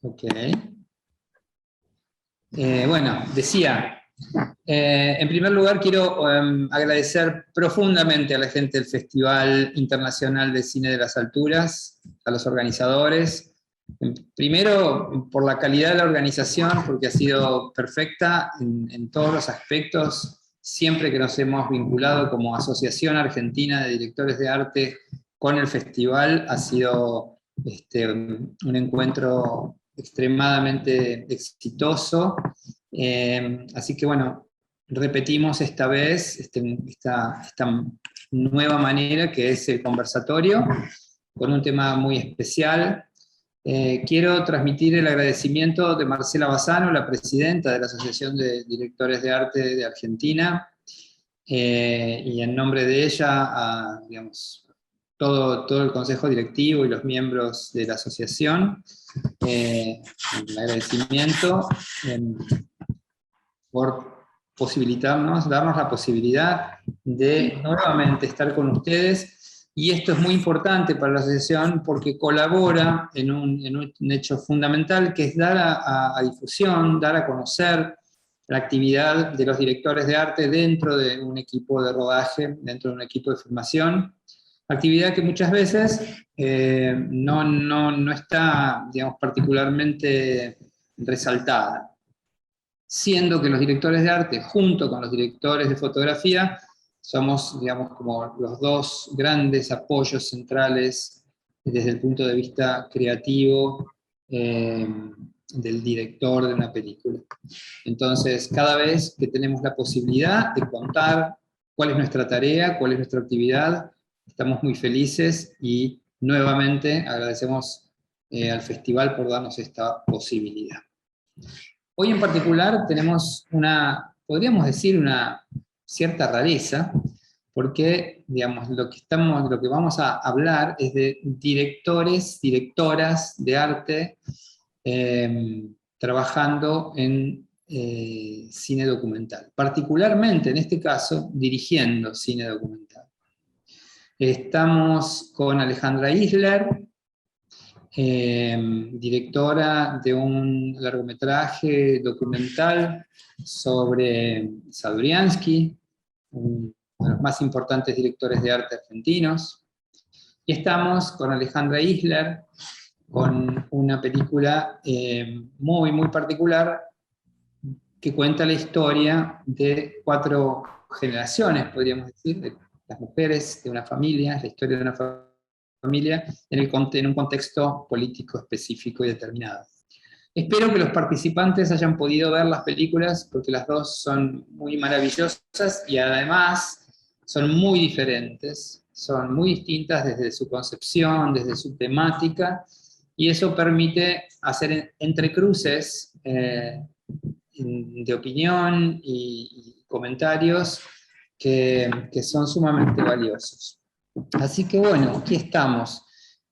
Ok. Bueno, decía, en primer lugar quiero agradecer profundamente a la gente del Festival Internacional de Cine de las Alturas, a los organizadores. Primero, por la calidad de la organización, porque ha sido perfecta en todos los aspectos, siempre que nos hemos vinculado como Asociación Argentina de Directores de Arte con el festival, ha sido un encuentro extremadamente exitoso. Así que bueno, repetimos esta vez esta nueva manera que es el conversatorio, con un tema muy especial. Quiero transmitir el agradecimiento de Marcela Bassano, la presidenta de la Asociación de Directores de Arte de Argentina, y en nombre de ella, digamos, todo el consejo directivo y los miembros de la asociación, el agradecimiento por posibilitarnos, darnos la posibilidad de nuevamente estar con ustedes, y esto es muy importante para la asociación porque colabora en un hecho fundamental, que es dar a difusión, dar a conocer la actividad de los directores de arte dentro de un equipo de rodaje, dentro de un equipo de filmación, actividad que muchas veces no está, digamos, particularmente resaltada, siendo que los directores de arte, junto con los directores de fotografía, somos, digamos, como los dos grandes apoyos centrales desde el punto de vista creativo del director de una película. Entonces, cada vez que tenemos la posibilidad de contar cuál es nuestra tarea, cuál es nuestra actividad, estamos muy felices y nuevamente agradecemos al festival por darnos esta posibilidad. Hoy en particular tenemos podríamos decir, una cierta rareza, porque, digamos, lo que vamos a hablar es de directores, directoras de arte trabajando en cine documental, particularmente en este caso dirigiendo cine documental. Estamos con Alejandra Isler, directora de un largometraje documental sobre Saduriansky, uno de los más importantes directores de arte argentinos. Y estamos con Alejandra Isler, con una película muy particular, que cuenta la historia de 4 generaciones, podríamos decir, de las mujeres de una familia, la historia de una familia en un contexto político específico y determinado. Espero que los participantes hayan podido ver las películas, porque las dos son muy maravillosas y además son muy diferentes, son muy distintas desde su concepción, desde su temática, y eso permite hacer entrecruces de opinión y comentarios que son sumamente valiosos. Así que bueno, aquí estamos.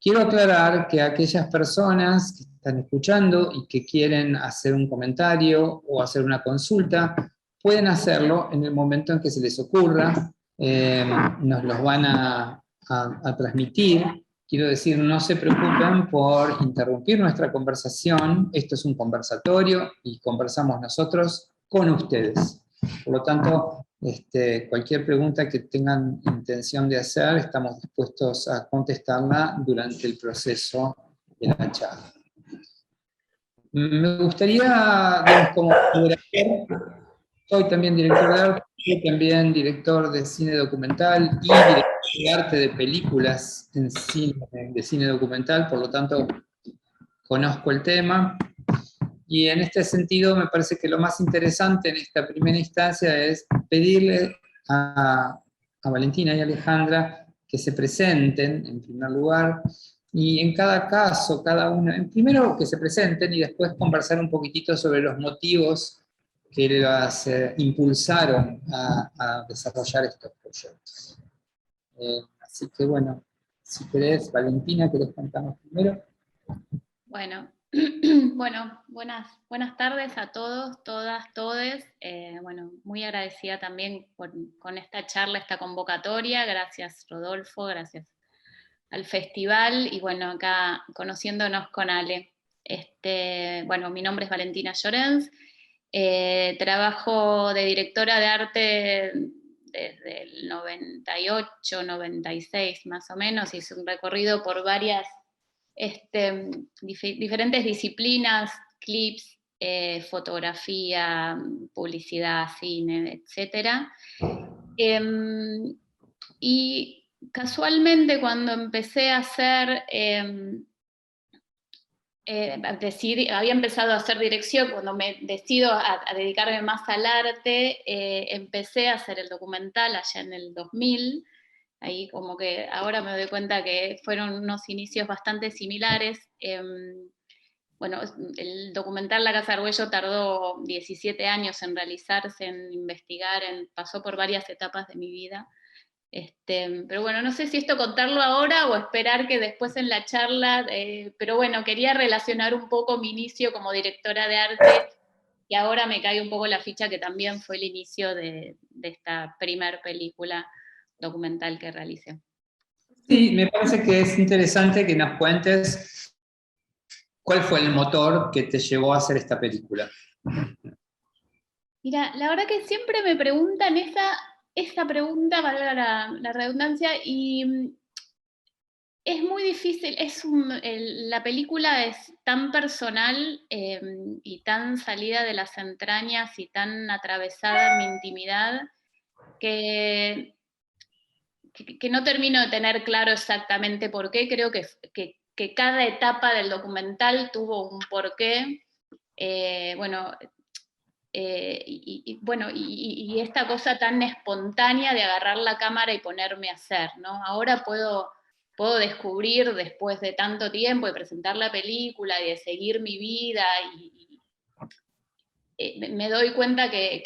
Quiero aclarar que aquellas personas que están escuchando y que quieren hacer un comentario o hacer una consulta, pueden hacerlo en el momento en que se les ocurra. Nos los van a transmitir. Quiero decir, no se preocupen por interrumpir nuestra conversación. Esto es un conversatorio y conversamos nosotros con ustedes. Por lo tanto, cualquier pregunta que tengan intención de hacer, estamos dispuestos a contestarla durante el proceso de la charla. Me gustaría, digamos, como moderator, soy también director de arte, soy también director de cine documental y director de arte de películas de cine documental, por lo tanto conozco el tema. Y en este sentido me parece que lo más interesante en esta primera instancia es pedirle a Valentina y a Alejandra que se presenten en primer lugar, y en cada caso, cada uno, primero que se presenten y después conversar un poquitito sobre los motivos que las impulsaron a desarrollar estos proyectos. Así que bueno, si querés, Valentina, ¿querés contarnos primero? Bueno, buenas tardes a todos, todas, todes. Bueno, muy agradecida también con esta charla, esta convocatoria. Gracias, Rodolfo, gracias al festival y bueno, acá conociéndonos con Ale. Bueno, mi nombre es Valentina Llorens, trabajo de directora de arte desde el 98, 96 más o menos, hice un recorrido por varias diferentes disciplinas, clips, fotografía, publicidad, cine, etc. Y casualmente cuando empecé a hacer, había empezado a hacer dirección, cuando me decido a dedicarme más al arte, empecé a hacer el documental allá en el 2000, ahí como que ahora me doy cuenta que fueron unos inicios bastante similares. Bueno, el documental La Casa Argüello tardó 17 años en realizarse, en investigar, pasó por varias etapas de mi vida. Pero bueno, no sé si esto contarlo ahora o esperar que después en la charla, pero bueno, quería relacionar un poco mi inicio como directora de arte y ahora me cae un poco la ficha que también fue el inicio de esta primer película documental que realicé. Sí, me parece que es interesante que nos cuentes cuál fue el motor que te llevó a hacer esta película. Mira, la verdad que siempre me preguntan esa pregunta, valga la redundancia, y es muy difícil, la película es tan personal y tan salida de las entrañas y tan atravesada en mi intimidad que no termino de tener claro exactamente por qué. Creo que cada etapa del documental tuvo un porqué. Y esta cosa tan espontánea de agarrar la cámara y ponerme a hacer, ¿no? Ahora puedo descubrir después de tanto tiempo de presentar la película y de seguir mi vida me doy cuenta que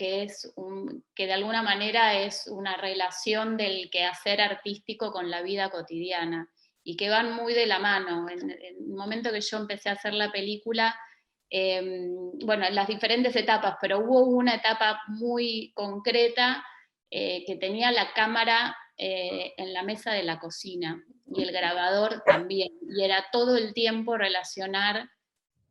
de alguna manera es una relación del quehacer artístico con la vida cotidiana y que van muy de la mano. En el momento que yo empecé a hacer la película, bueno, en las diferentes etapas, pero hubo una etapa muy concreta que tenía la cámara en la mesa de la cocina y el grabador también, y era todo el tiempo relacionar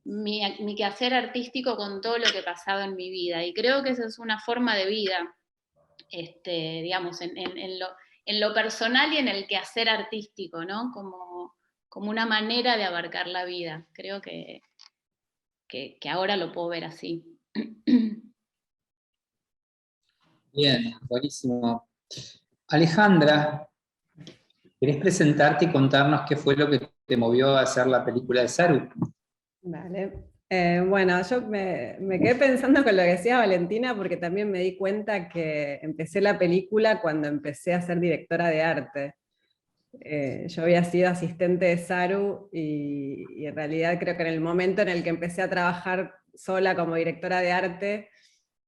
mi quehacer artístico con todo lo que pasaba en mi vida, y creo que esa es una forma de vida, digamos, en lo personal y en el quehacer artístico, ¿no? Como una manera de abarcar la vida. Creo que ahora lo puedo ver así. Bien, buenísimo. Alejandra, ¿querés presentarte y contarnos qué fue lo que te movió a hacer la película de Saru? Vale. Bueno, yo me quedé pensando con lo que decía Valentina, porque también me di cuenta que empecé la película cuando empecé a ser directora de arte. Yo había sido asistente de Saru y en realidad creo que en el momento en el que empecé a trabajar sola como directora de arte,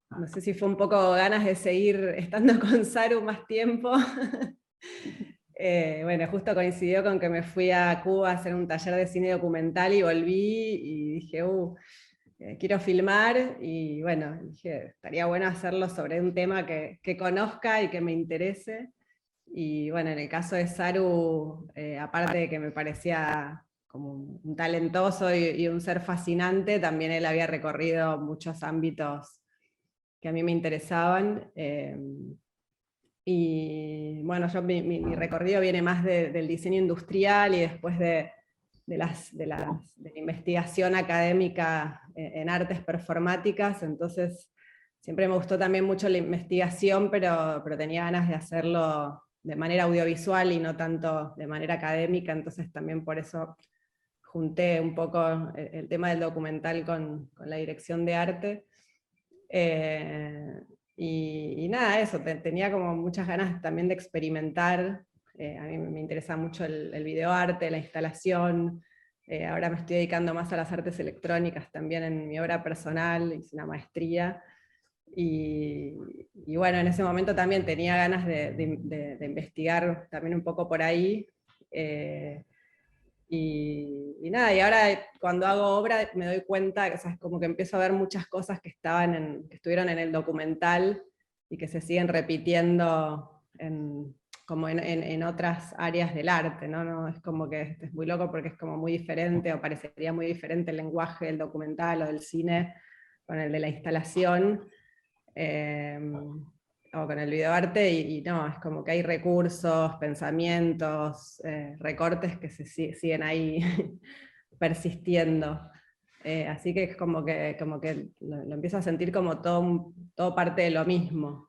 no sé si fue un poco ganas de seguir estando con Saru más tiempo. Bueno, justo coincidió con que me fui a Cuba a hacer un taller de cine documental y volví y dije, quiero filmar, y bueno, dije, estaría bueno hacerlo sobre un tema que conozca y que me interese. Y bueno, en el caso de Saru, aparte de que me parecía como un talentoso y un ser fascinante, también él había recorrido muchos ámbitos que a mí me interesaban. Y bueno, mi recorrido viene más del diseño industrial y después de la investigación académica en artes performáticas, entonces siempre me gustó también mucho la investigación, pero tenía ganas de hacerlo de manera audiovisual y no tanto de manera académica, entonces también por eso junté un poco el tema del documental con la dirección de arte. Y nada, eso, tenía como muchas ganas también de experimentar. A mí me interesa mucho el videoarte, la instalación. Ahora me estoy dedicando más a las artes electrónicas también en mi obra personal, hice una maestría. Y bueno, en ese momento también tenía ganas de investigar también un poco por ahí. Y nada, y ahora cuando hago obra me doy cuenta, o sea, es como que empiezo a ver muchas cosas que estuvieron en el documental y que se siguen repitiendo como en otras áreas del arte, ¿no? No, es como que es muy loco porque es como muy diferente, o parecería muy diferente el lenguaje del documental o del cine con el de la instalación, o con el videoarte, y no, es como que hay recursos, pensamientos, recortes que siguen ahí persistiendo. Así que es como que lo empiezo a sentir como todo parte de lo mismo.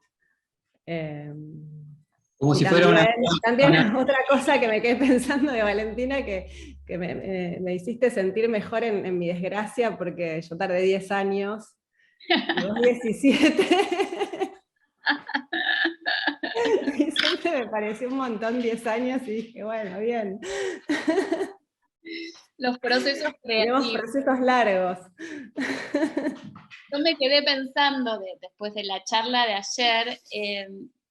Como Y si fuera una... también otra cosa que me quedé pensando de Valentina, que me hiciste sentir mejor en mi desgracia, porque yo tardé 10 años, y vos 17. Y siempre me pareció un montón 10 años, y dije, bueno, bien. Los procesos Tenemos creativos. procesos largos. Yo me quedé pensando, después de la charla de ayer,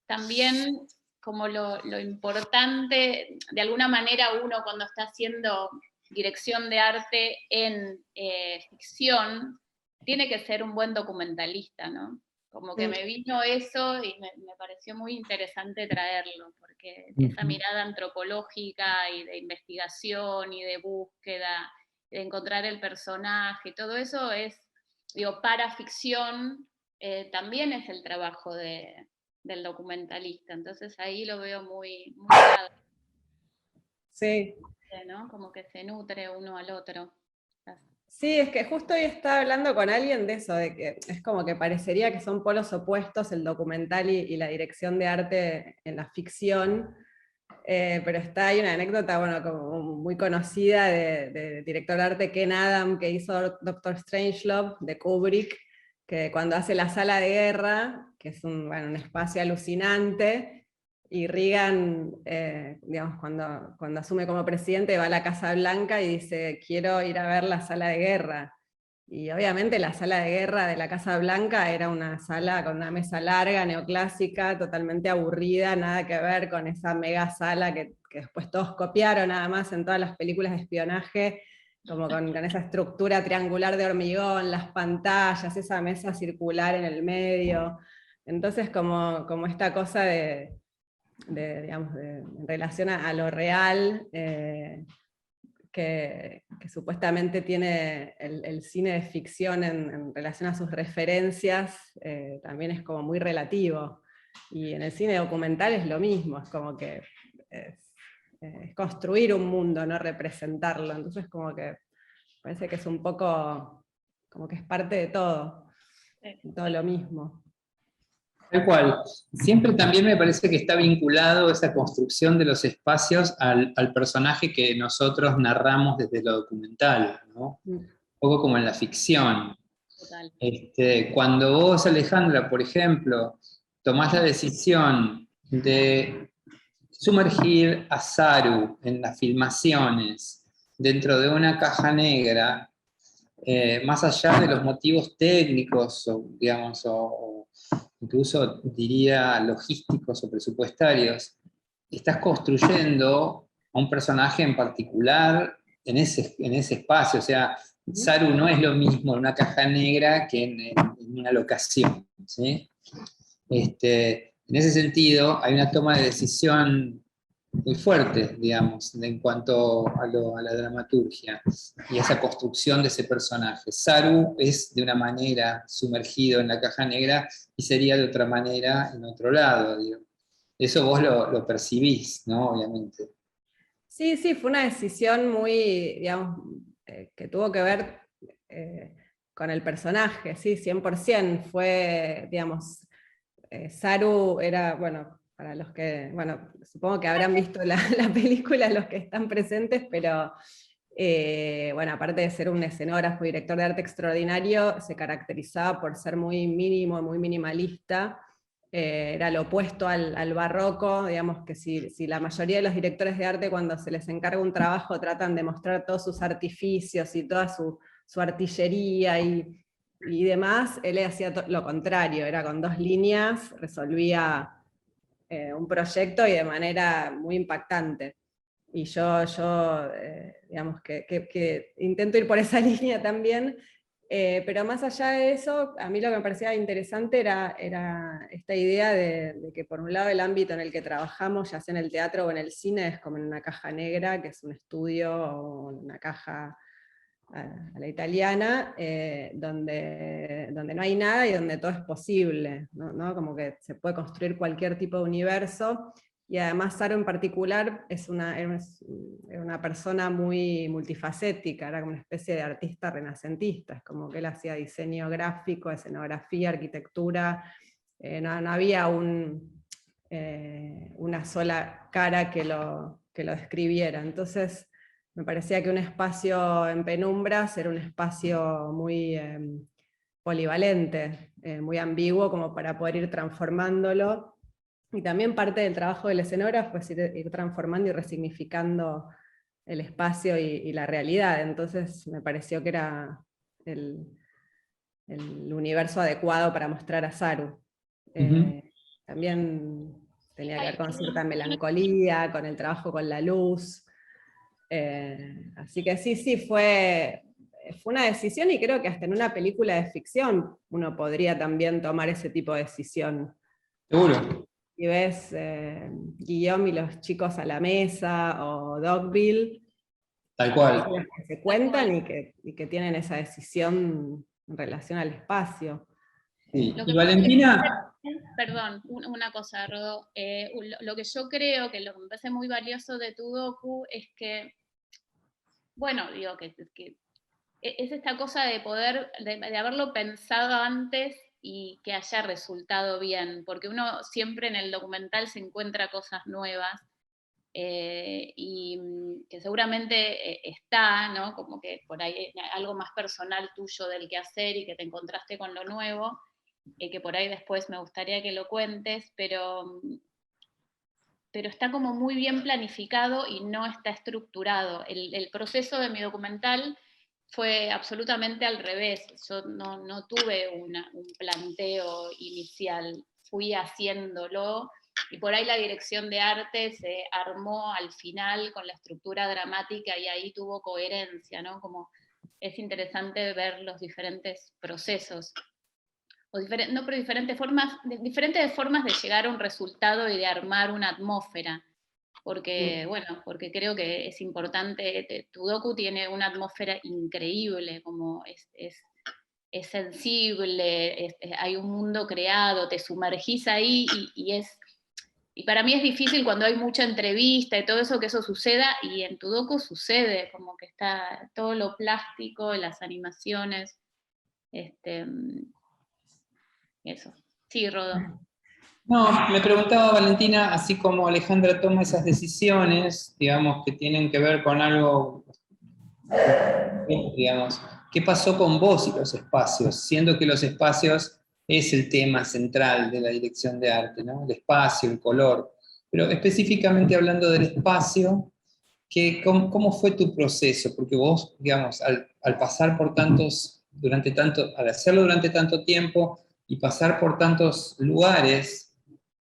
también como lo importante, de alguna manera uno cuando está haciendo dirección de arte en ficción, tiene que ser un buen documentalista, ¿no? Como que me vino eso y me pareció muy interesante traerlo, porque esa mirada antropológica y de investigación y de búsqueda, de encontrar el personaje, todo eso es, digo, para ficción también es el trabajo del documentalista, entonces ahí lo veo muy, muy claro, Sí. ¿no? Como que se nutre uno al otro. Sí, es que justo hoy estaba hablando con alguien de eso, de que es como que parecería que son polos opuestos el documental y la dirección de arte en la ficción, pero hay una anécdota, bueno, como muy conocida de director de arte Ken Adam, que hizo Doctor Strangelove de Kubrick, que cuando hace La Sala de Guerra, que es un espacio alucinante, y Reagan, digamos, cuando asume como presidente, va a la Casa Blanca y dice, quiero ir a ver la sala de guerra. Y obviamente la sala de guerra de la Casa Blanca era una sala con una mesa larga, neoclásica, totalmente aburrida, nada que ver con esa mega sala que después todos copiaron nada más en todas las películas de espionaje, como con esa estructura triangular de hormigón, las pantallas, esa mesa circular en el medio. Entonces como esta cosa digamos, en relación a lo real, que supuestamente tiene el cine de ficción en relación a sus referencias, también es como muy relativo. Y en el cine documental es lo mismo, es como que es construir un mundo, no representarlo. Entonces como que parece que es un poco, como que es parte de todo, todo lo mismo. Tal cual. Siempre también me parece que está vinculado esa construcción de los espacios al personaje que nosotros narramos desde lo documental, ¿no? Un poco como en la ficción. Total. Cuando vos, Alejandra, por ejemplo, tomás la decisión de sumergir a Saru en las filmaciones dentro de una caja negra, más allá de los motivos técnicos, o, digamos, o incluso diría logísticos o presupuestarios, estás construyendo a un personaje en particular en ese espacio. O sea, Saru no es lo mismo en una caja negra que en una locación, ¿sí? En ese sentido, hay una toma de decisión muy fuerte, digamos, en cuanto a la dramaturgia y esa construcción de ese personaje. Saru es de una manera sumergido en la caja negra y sería de otra manera en otro lado, digamos. Eso vos lo percibís, ¿no? Obviamente. Sí, sí, fue una decisión muy, digamos, que tuvo que ver con el personaje, sí, 100%. Fue, digamos, Saru era, bueno, para los que, bueno, supongo que habrán visto la película los que están presentes, pero bueno, aparte de ser un escenógrafo y director de arte extraordinario, se caracterizaba por ser muy mínimo, muy minimalista. Era lo opuesto al barroco, digamos que si la mayoría de los directores de arte cuando se les encarga un trabajo tratan de mostrar todos sus artificios y toda su artillería y demás, él hacía lo contrario, era con 2 líneas, resolvía un proyecto y de manera muy impactante. Y yo digamos que intento ir por esa línea también, Pero más allá de eso, a mí lo que me parecía interesante era esta idea de que por un lado el ámbito en el que trabajamos, ya sea en el teatro o en el cine, es como en una caja negra, que es un estudio o una caja a la italiana, donde no hay nada y donde todo es posible, ¿no? Como que se puede construir cualquier tipo de universo, y además Saro en particular es una persona muy multifacética, era como una especie de artista renacentista, es como que él hacía diseño gráfico, escenografía, arquitectura, no había una sola cara que lo describiera. Entonces me parecía que un espacio en penumbras era un espacio muy polivalente, muy ambiguo, como para poder ir transformándolo. Y también parte del trabajo del escenógrafo es ir transformando y resignificando el espacio y la realidad. Entonces me pareció que era el universo adecuado para mostrar a Saru. También tenía que ver con cierta melancolía, con el trabajo con la luz. Así que sí, fue una decisión, y creo que hasta en una película de ficción uno podría también tomar ese tipo de decisión. Seguro. Y ves Guillaume y los chicos a la mesa, o Dogville, Tal cual. que se cuentan y que tienen esa decisión en relación al espacio. Sí. Lo Y que Valentina, Perdón, una cosa, Rodó. Lo que yo creo que lo que me parece muy valioso de tu docu es que, bueno, digo que es esta cosa de poder, de haberlo pensado antes y que haya resultado bien, porque uno siempre en el documental se encuentra cosas nuevas, y que seguramente está, ¿no? Como que por ahí algo más personal tuyo del que hacer y que te encontraste con lo nuevo, que por ahí después me gustaría que lo cuentes, pero está como muy bien planificado y no está estructurado. El proceso de mi documental fue absolutamente al revés. Yo no tuve un planteo inicial, fui haciéndolo, y por ahí la dirección de arte se armó al final con la estructura dramática y ahí tuvo coherencia, ¿no? Como es interesante ver los diferentes procesos, no, pero diferentes formas de llegar a un resultado y de armar una atmósfera, porque, bueno, porque creo que es importante. Tu docu tiene una atmósfera increíble, como es sensible, hay un mundo creado, te sumergís ahí, y para mí es difícil cuando hay mucha entrevista y todo eso, que eso suceda, y en tu docu sucede, como que está todo lo plástico, las animaciones, eso. Sí, Rodo. no, me preguntaba Valentina, así como Alejandra toma esas decisiones, digamos, que tienen que ver con algo, digamos, ¿qué pasó con vos y los espacios? Siendo que los espacios es el tema central de la dirección de arte, ¿no? El espacio, el color. Pero específicamente hablando del espacio, ¿cómo fue tu proceso? Porque vos, digamos, al pasar por al hacerlo durante tanto tiempo y pasar por tantos lugares,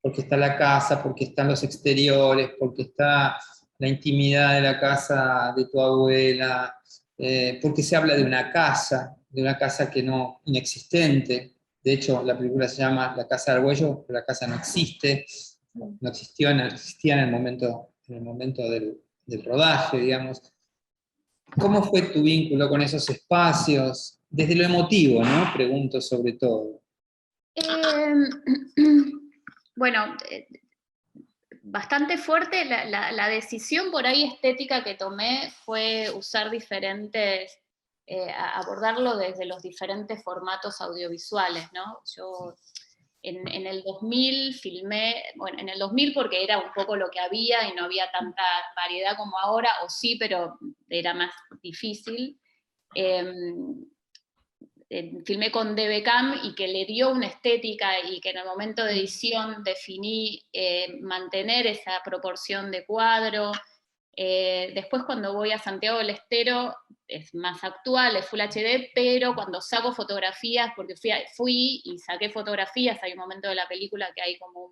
porque está la casa, porque están los exteriores, porque está la intimidad de la casa de tu abuela, porque se habla de una casa que no, inexistente. De hecho, la película se llama La Casa de Argüello, pero la casa no existe, no existía en el momento del rodaje, digamos. ¿Cómo fue tu vínculo con esos espacios? Desde lo emotivo, ¿no? Pregunto sobre todo. Eh, bueno, bastante fuerte. La decisión por ahí estética que tomé fue usar abordarlo desde los diferentes formatos audiovisuales, ¿no? Yo en el 2000 filmé, bueno, en el 2000 porque era un poco lo que había y no había tanta variedad como ahora, o sí, pero era más difícil. Filmé con DBCam y que le dio una estética, y que en el momento de edición definí mantener esa proporción de cuadro. Después, cuando voy a Santiago del Estero, es más actual, es Full HD, pero cuando saco fotografías, porque fui y saqué fotografías, hay un momento de la película que hay como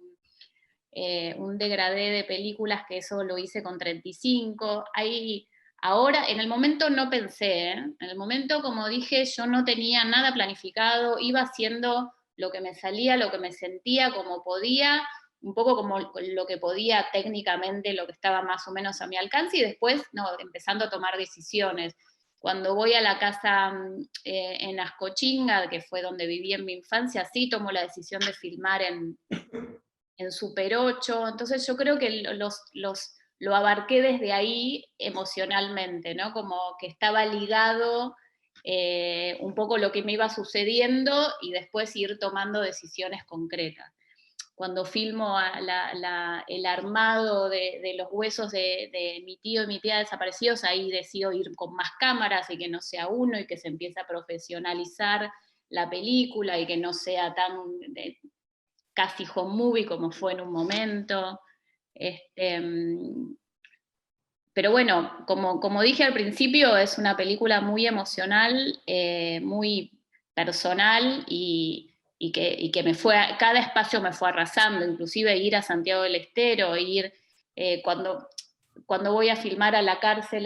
un degradé de películas, que eso lo hice con 35. Hay Ahora, en el momento no pensé, en el momento, como dije, yo no tenía nada planificado, iba haciendo lo que me salía, lo que me sentía, como podía, un poco como lo que podía técnicamente, lo que estaba más o menos a mi alcance, y después empezando a tomar decisiones. Cuando voy a la casa en Ascochinga, que fue donde viví en mi infancia, sí tomo la decisión de filmar en Super 8, entonces yo creo que lo abarqué desde ahí emocionalmente, ¿no? Como que estaba ligado un poco lo que me iba sucediendo y después ir tomando decisiones concretas. Cuando filmo el armado de los huesos de mi tío y mi tía desaparecidos, ahí decido ir con más cámaras y que no sea uno y que se empiece a profesionalizar la película y que no sea tan casi home movie como fue en un momento. Pero bueno, como dije al principio, es una película muy emocional, muy personal y que cada espacio me fue arrasando, inclusive ir a Santiago del Estero, cuando voy a filmar a la cárcel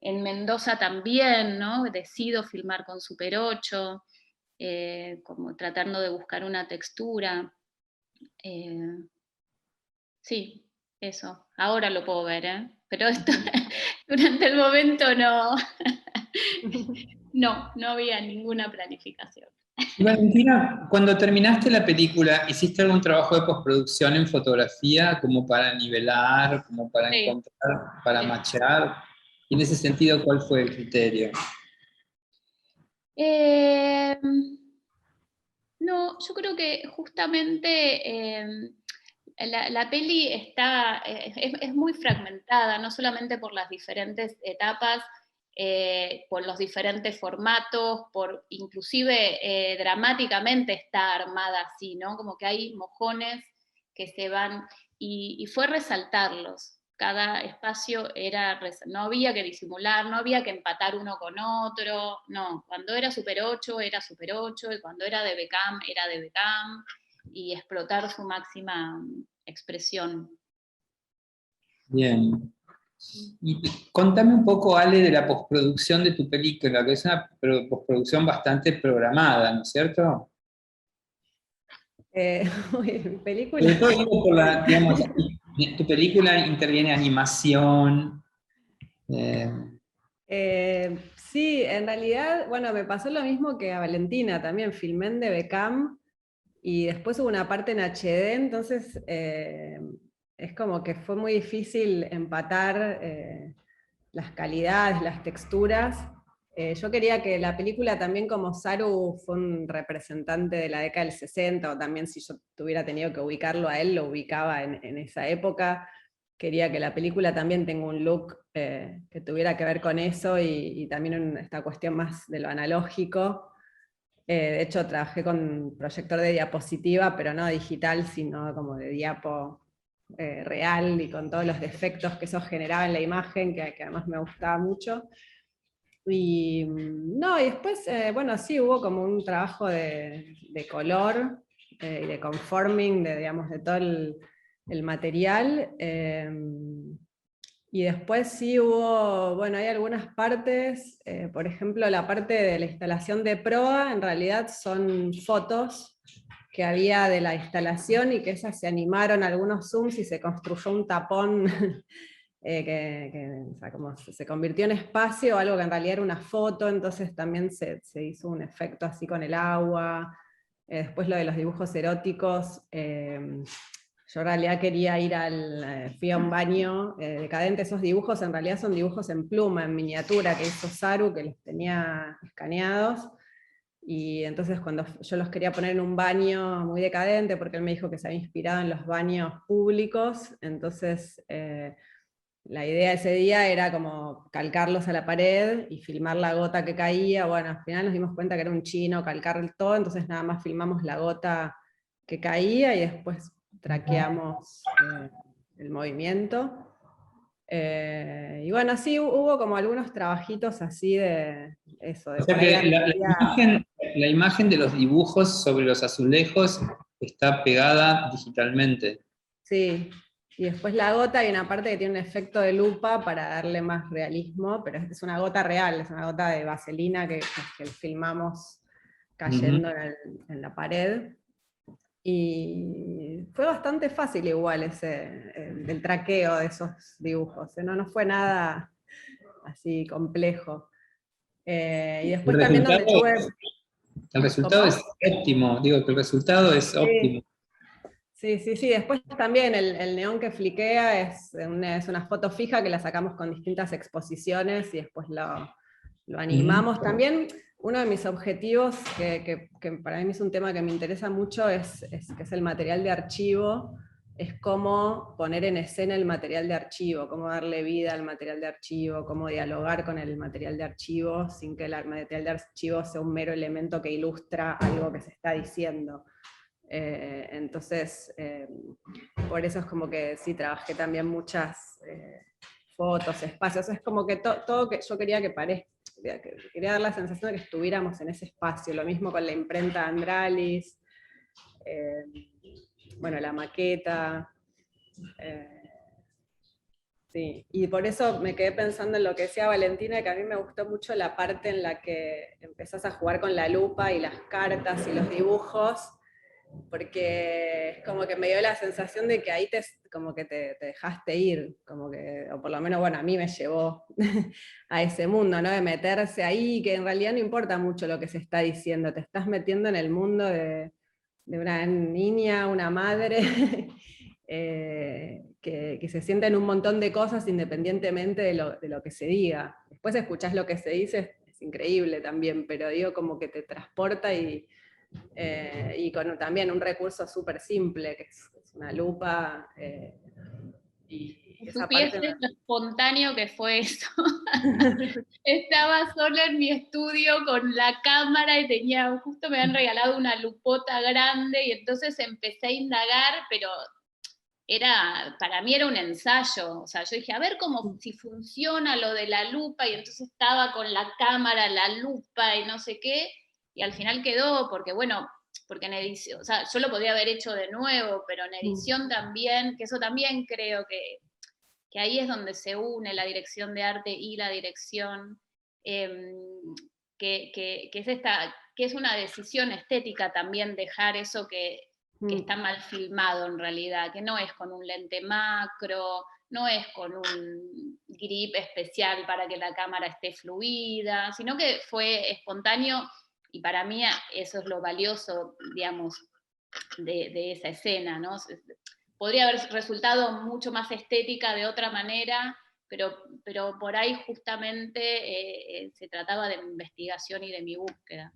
en Mendoza también, ¿no? Decido filmar con Super 8, como tratando de buscar una textura. Sí, eso. Ahora lo puedo ver, ¿eh? Pero esto, durante el momento no había ninguna planificación. Y Valentina, cuando terminaste la película, ¿hiciste algún trabajo de postproducción en fotografía como para nivelar, como para Sí, encontrar, para sí. machear? Y en ese sentido, ¿cuál fue el criterio? Eh, no, yo creo que justamente la peli es muy fragmentada, no solamente por las diferentes etapas, por los diferentes formatos, por inclusive dramáticamente está armada así, ¿no? Como que hay mojones que se van, y fue resaltarlos. Cada espacio no había que disimular, no había que empatar uno con otro, no, cuando era Super 8 era Super 8, y cuando era de Beckham era de Beckham, y explotar su máxima expresión. Bien. Y contame un poco, Ale, de la postproducción de tu película, que es una postproducción bastante programada, ¿no es cierto? Película. Sobre todo digo por digamos, tu película interviene animación. eh, Sí, en realidad, bueno, me pasó lo mismo que a Valentina, también filmé en Beckham y después hubo una parte en HD, entonces es como que fue muy difícil empatar las calidades, las texturas. Yo quería que la película también, como Saru fue un representante de la década del 60, o también si yo tuviera tenido que ubicarlo a él, lo ubicaba en esa época. Quería que la película también tenga un look que tuviera que ver con eso y también esta cuestión más de lo analógico. De hecho, trabajé con proyector de diapositiva, pero no digital, sino como de diapo real y con todos los defectos que eso generaba en la imagen, que además me gustaba mucho. Y no, y después, bueno, sí, hubo como un trabajo de color y de conforming, digamos, de todo el material. Y después sí hubo, bueno, hay algunas partes, por ejemplo, la parte de la instalación de proa, en realidad son fotos que había de la instalación y que esas se animaron algunos zooms y se construyó un tapón o sea, como se convirtió en espacio, algo que en realidad era una foto, entonces también se hizo un efecto así con el agua. Después lo de los dibujos eróticos, yo en realidad quería fui a un baño decadente, esos dibujos en realidad son dibujos en pluma, en miniatura, que hizo Saru, que los tenía escaneados, y entonces cuando yo los quería poner en un baño muy decadente, porque él me dijo que se había inspirado en los baños públicos, entonces la idea ese día era como calcarlos a la pared y filmar la gota que caía. Bueno, al final nos dimos cuenta que era un chino calcar todo, entonces nada más filmamos la gota que caía y después traqueamos el movimiento. Y bueno, sí, hubo como algunos trabajitos así de eso, de o sea por ahí que la imagen de los dibujos sobre los azulejos está pegada digitalmente. Sí, Y después la gota, hay una parte que tiene un efecto de lupa para darle más realismo, pero es una gota real, es una gota de vaselina que filmamos cayendo en la pared. Y fue bastante fácil igual el traqueo de esos dibujos, no fue nada así complejo. Y después también donde tuve... El resultado ¿Cómo? es óptimo, digo que el resultado es óptimo. Sí, después también el neón que fliquea es una foto fija que la sacamos con distintas exposiciones y después lo animamos. También uno de mis objetivos, que para mí es un tema que me interesa mucho, que es el material de archivo, es cómo poner en escena el material de archivo, cómo darle vida al material de archivo, cómo dialogar con el material de archivo sin que el material de archivo sea un mero elemento que ilustra algo que se está diciendo. Entonces, por eso es como que sí, trabajé también muchas fotos, espacios, es como que todo que yo quería que parezca, quería dar la sensación de que estuviéramos en ese espacio, lo mismo con la imprenta Andralis, bueno, la maqueta, sí, y por eso me quedé pensando en lo que decía Valentina, que a mí me gustó mucho la parte en la que empezás a jugar con la lupa y las cartas y los dibujos, porque es como que me dio la sensación de que ahí como que te dejaste ir, como que, o por lo menos, bueno, a mí me llevó a ese mundo, ¿no? De meterse ahí, que en realidad no importa mucho lo que se está diciendo, te estás metiendo en el mundo de una niña, una madre, que se sienta en un montón de cosas independientemente de lo que se diga. Después escuchás lo que se dice, es increíble también, pero digo como que te transporta y con también un recurso súper simple, que es una lupa. Y esa parte Supieses lo espontáneo que fue eso. Estaba sola en mi estudio con la cámara y justo me habían regalado una lupota grande y entonces empecé a indagar, pero para mí era un ensayo, o sea, yo dije, a ver si funciona lo de la lupa, y entonces estaba con la cámara, la lupa y no sé qué, y al final quedó, porque en edición, o sea, yo lo podía haber hecho de nuevo, pero en edición también, que eso también creo que ahí es donde se une la dirección de arte y la dirección, que es una decisión estética también dejar eso que está mal filmado en realidad, que no es con un lente macro, no es con un grip especial para que la cámara esté fluida, sino que fue espontáneo, y para mí eso es lo valioso, digamos, de esa escena, ¿no? Podría haber resultado mucho más estética de otra manera, pero por ahí justamente se trataba de mi investigación y de mi búsqueda.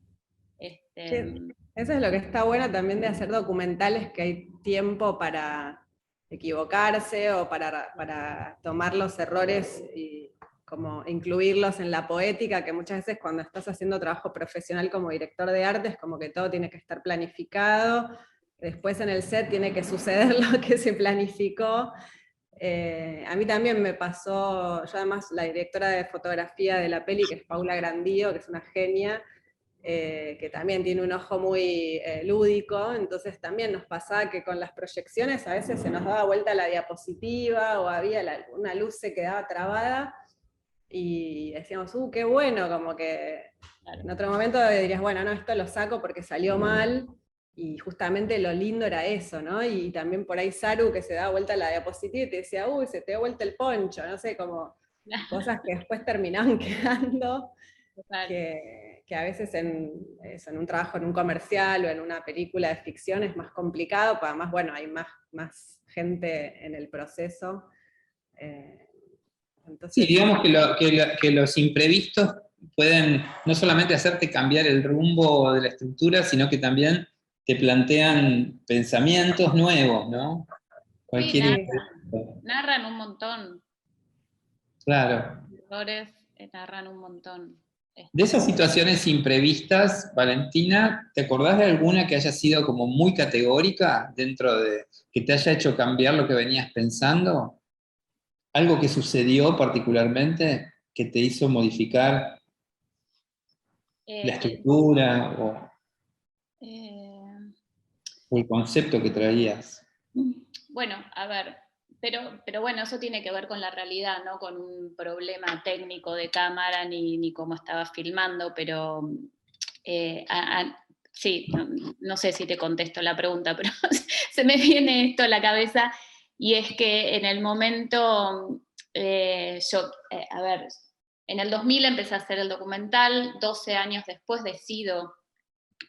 Eso es lo que está bueno también de hacer documentales, que hay tiempo para equivocarse o para tomar los errores y como incluirlos en la poética, que muchas veces cuando estás haciendo trabajo profesional como director de arte es como que todo tiene que estar planificado, después en el set tiene que suceder lo que se planificó. A mí también me pasó, yo además la directora de fotografía de la peli, que es Paula Grandío, que es una genia, que también tiene un ojo muy lúdico, entonces también nos pasaba que con las proyecciones a veces se nos daba vuelta la diapositiva o había una luz se quedaba trabada y decíamos, qué bueno, como que en otro momento dirías, bueno, no, esto lo saco porque salió mal, y justamente lo lindo era eso, ¿no? Y también por ahí Saru, que se daba vuelta la diapositiva y te decía, se te dio vuelta el poncho, no sé, como cosas que después terminaban quedando, que a veces en un trabajo, en un comercial o en una película de ficción es más complicado, porque además, bueno, hay más gente en el proceso. Entonces, sí, digamos que los imprevistos pueden no solamente hacerte cambiar el rumbo de la estructura, sino que también te plantean pensamientos nuevos, ¿no? Cualquier narran un montón. Claro. Los errores narran un montón. De esas situaciones imprevistas, Valentina, ¿te acordás de alguna que haya sido como muy categórica dentro de que te haya hecho cambiar lo que venías pensando? ¿Algo que sucedió particularmente que te hizo modificar la estructura o el concepto que traías? Bueno, a ver, pero bueno, eso tiene que ver con la realidad, no con un problema técnico de cámara ni cómo estaba filmando, pero sí, no sé si te contesto la pregunta, pero se me viene esto a la cabeza, y es que en el momento, a ver, en el 2000 empecé a hacer el documental, 12 años después decido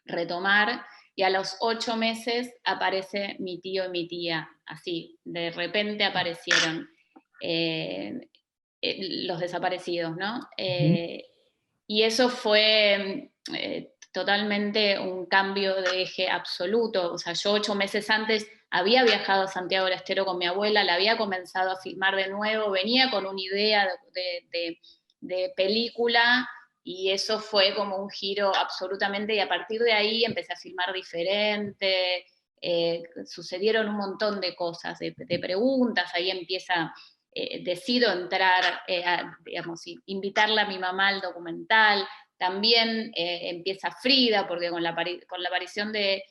retomar, y a los 8 meses aparece mi tío y mi tía, así, de repente aparecieron los desaparecidos, ¿no? Y eso fue totalmente un cambio de eje absoluto. O sea, yo 8 meses antes había viajado a Santiago del Estero con mi abuela, la había comenzado a filmar de nuevo, venía con una idea de película, y eso fue como un giro absolutamente, y a partir de ahí empecé a filmar diferente, sucedieron un montón de cosas, de preguntas, ahí empieza, decido entrar, digamos, invitarla a mi mamá al documental, también empieza Frida, porque con la aparición de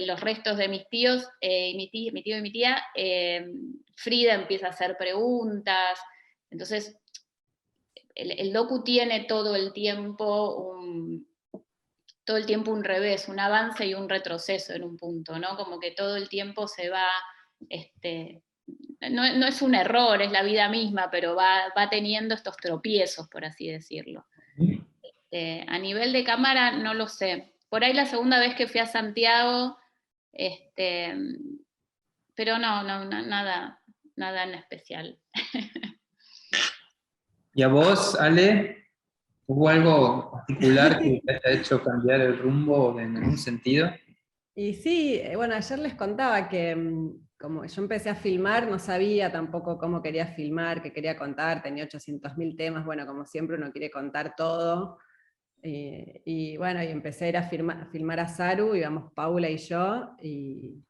los restos de mis tíos, mi tío y mi tía, Frida empieza a hacer preguntas, entonces el docu tiene todo el tiempo un revés, un avance y un retroceso en un punto, ¿no? Como que todo el tiempo se va, no es un error, es la vida misma, pero va teniendo estos tropiezos, por así decirlo. A nivel de cámara, no lo sé. Por ahí la segunda vez que fui a Santiago, pero nada en especial. ¿Y a vos, Ale, hubo algo particular que te haya hecho cambiar el rumbo en algún sentido? Y sí, bueno, ayer les contaba que como yo empecé a filmar, no sabía tampoco cómo quería filmar, qué quería contar, tenía 800.000 temas, bueno, como siempre uno quiere contar todo. Y bueno, y empecé a ir a filmar a Saru, íbamos Paula y yo, y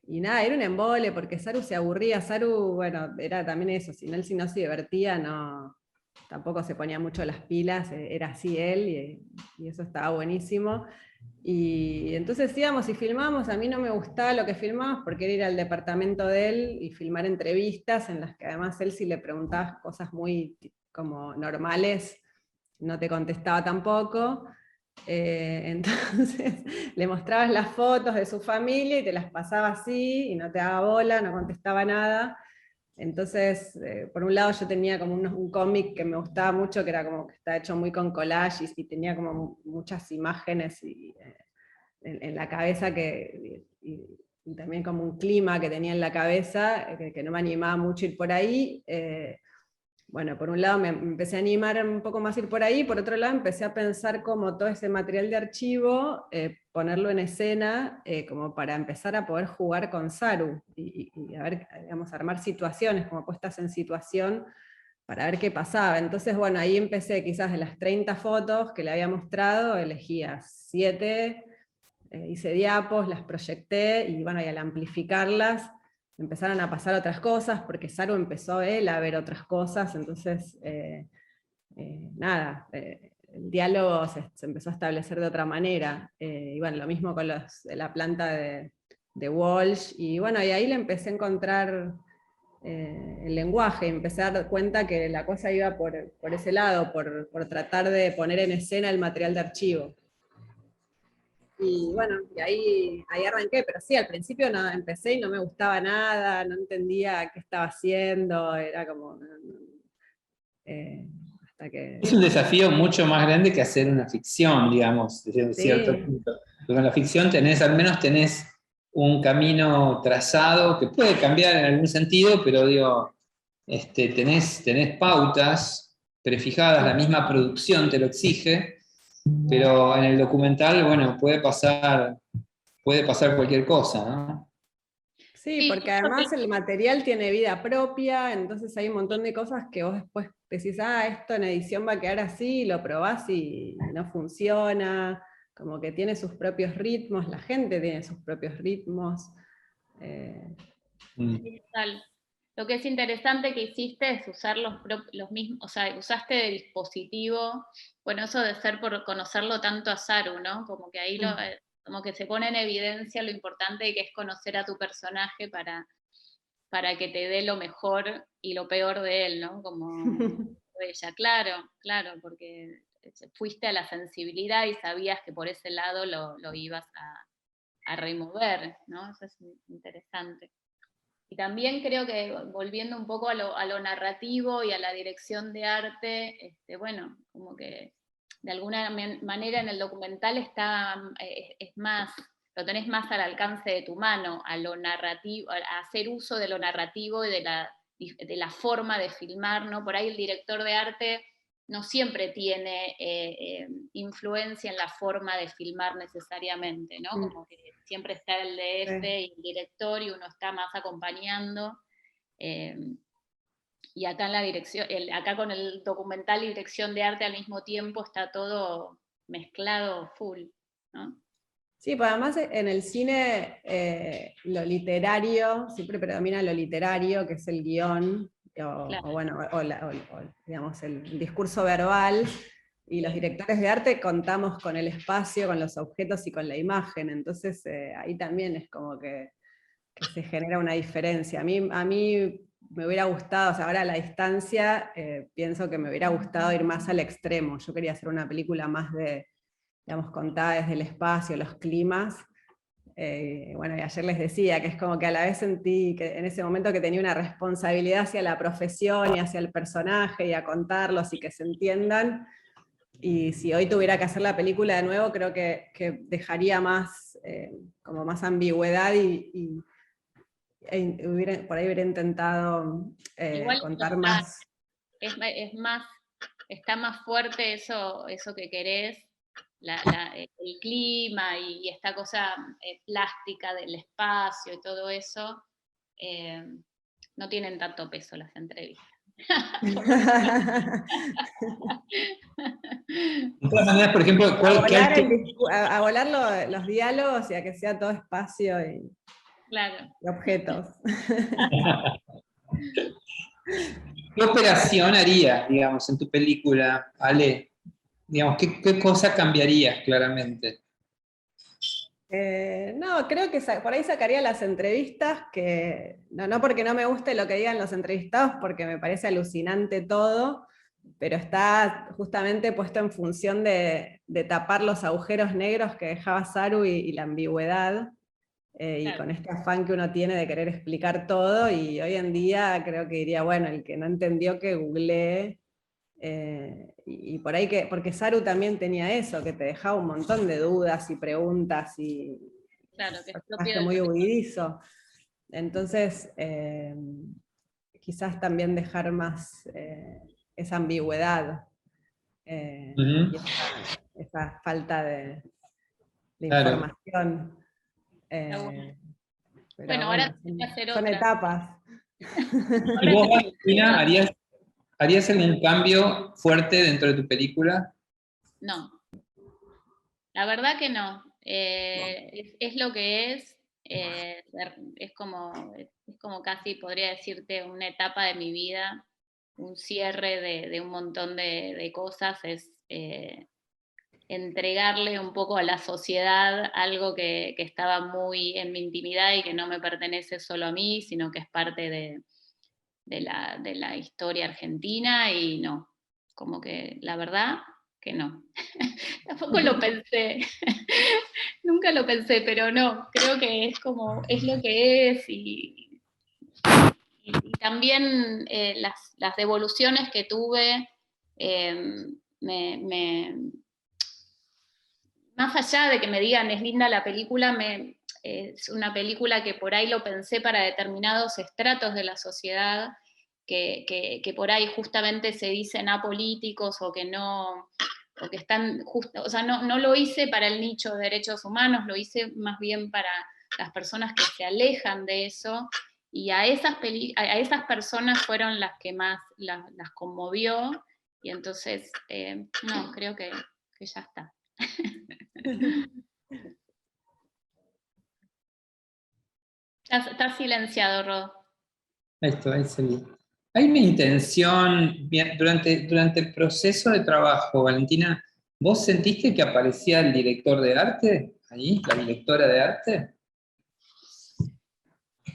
nada, era un embole, porque Saru se aburría. Saru, bueno, era también eso, si no se divertía, no, tampoco se ponía mucho las pilas, era así él, y eso estaba buenísimo. Y entonces íbamos y filmábamos, a mí no me gustaba lo que filmábamos porque era ir al departamento de él y filmar entrevistas en las que además él, si le preguntabas cosas muy como normales, no te contestaba tampoco. Entonces le mostrabas las fotos de su familia y te las pasaba así y no te daba bola, no contestaba nada. Entonces, por un lado yo tenía como un cómic que me gustaba mucho, que era como que está hecho muy con collages y tenía como muchas imágenes en la cabeza y también como un clima que tenía en la cabeza, que no me animaba mucho a ir por ahí. Bueno, por un lado me empecé a animar un poco más a ir por ahí, por otro lado empecé a pensar como todo ese material de archivo, ponerlo en escena, como para empezar a poder jugar con Saru, y a ver, digamos, armar situaciones, como puestas en situación, para ver qué pasaba. Entonces, bueno, ahí empecé quizás de las 30 fotos que le había mostrado, elegía 7, hice diapos, las proyecté, y bueno, y al amplificarlas, empezaron a pasar otras cosas, porque Saru empezó él a ver otras cosas, entonces, nada, el diálogo se empezó a establecer de otra manera, y bueno, lo mismo con la planta de Walsh, y bueno, y ahí le empecé a encontrar el lenguaje, empecé a dar cuenta que la cosa iba por ese lado, por tratar de poner en escena el material de archivo. Y bueno, y ahí arranqué, pero sí, al principio no, empecé y no me gustaba nada, no entendía qué estaba haciendo, era como... hasta que... Es un desafío mucho más grande que hacer una ficción, digamos, desde un cierto Sí, punto. Porque en la ficción al menos tenés un camino trazado que puede cambiar en algún sentido, pero digo, tenés pautas prefijadas, la misma producción te lo exige, pero en el documental, bueno, puede pasar cualquier cosa, ¿no? sí, Sí, porque además el material tiene vida propia, entonces hay un montón de cosas que vos después decís, esto en edición va a quedar así, y lo probás y no funciona, como que tiene sus propios ritmos, la gente tiene sus propios ritmos. eh, sí, total. Lo que es interesante que hiciste es usar los mismos, o sea, usaste el dispositivo, bueno, eso de ser por conocerlo tanto a Saru, ¿no? Como que ahí como que se pone en evidencia lo importante que es conocer a tu personaje para para que te dé lo mejor y lo peor de él, ¿no? Como ella, claro, claro, porque fuiste a la sensibilidad y sabías que por ese lado lo ibas a remover, ¿no? Eso es interesante. Y también creo que, volviendo un poco a lo narrativo y a la dirección de arte, bueno, como que de alguna manera en el documental está, es más, lo tenés más al alcance de tu mano, a lo narrativo, a hacer uso de lo narrativo y de la forma de filmar, ¿no? Por ahí el director de arte no siempre tiene influencia en la forma de filmar necesariamente, ¿no? Como que siempre está el DF y el director y uno está más acompañando. Y acá en la dirección, acá con el documental y dirección de arte al mismo tiempo está todo mezclado full, ¿no? Sí, pues además en el cine lo literario, siempre predomina lo literario, que es el guión, digamos, el discurso verbal, y los directores de arte contamos con el espacio, con los objetos y con la imagen, entonces ahí también es como que se genera una diferencia. A mí me hubiera gustado, o sea, ahora a la distancia, pienso que me hubiera gustado ir más al extremo. Yo quería hacer una película más digamos, contada desde el espacio, los climas. Bueno, y ayer les decía que es como que a la vez sentí que en ese momento que tenía una responsabilidad hacia la profesión y hacia el personaje y a contarlos y que se entiendan. Y si hoy tuviera que hacer la película de nuevo, creo que dejaría más, como más ambigüedad por ahí hubiera intentado contar más. Está más fuerte eso que querés, el clima y esta cosa plástica del espacio y todo eso, no tienen tanto peso las entrevistas. De todas maneras, por ejemplo, a volar los diálogos y a que sea todo espacio y objetos. ¿Qué operación harías, digamos, en tu película, Ale? Digamos, ¿qué cosa cambiarías claramente? No, creo que por ahí sacaría las entrevistas, que no porque no me guste lo que digan los entrevistados, porque me parece alucinante todo, pero está justamente puesto en función de tapar los agujeros negros que dejaba Saru y la ambigüedad, y con este afán que uno tiene de querer explicar todo, y hoy en día creo que diría, bueno, el que no entendió que googlee, y por ahí porque Saru también tenía eso, que te dejaba un montón de dudas y preguntas, y que muy huidizo. Entonces, quizás también dejar más esa ambigüedad, y esa falta de información. Pero ahora son etapas. ¿Y vos, Valentina, harías algún cambio fuerte dentro de tu película? No. La verdad que no. Es lo que es. Es como casi, podría decirte, una etapa de mi vida, un cierre de un montón de cosas, es entregarle un poco a la sociedad algo que estaba muy en mi intimidad y que no me pertenece solo a mí, sino que es parte de la historia argentina, y no, como que la verdad que no. Tampoco lo pensé, nunca lo pensé, pero no, creo que es lo que es, y también las devoluciones que tuve, más allá de que me digan es linda la película, es una película que por ahí lo pensé para determinados estratos de la sociedad, que por ahí justamente se dicen apolíticos o que no, o que están o sea, no lo hice para el nicho de derechos humanos, lo hice más bien para las personas que se alejan de eso, y a esas personas fueron las que más las conmovió, y entonces, no, creo que ya está. Está silenciado, Rod. Ahí salí. Hay una intención, durante el proceso de trabajo, Valentina, ¿vos sentiste que aparecía el director de arte ahí, la directora de arte?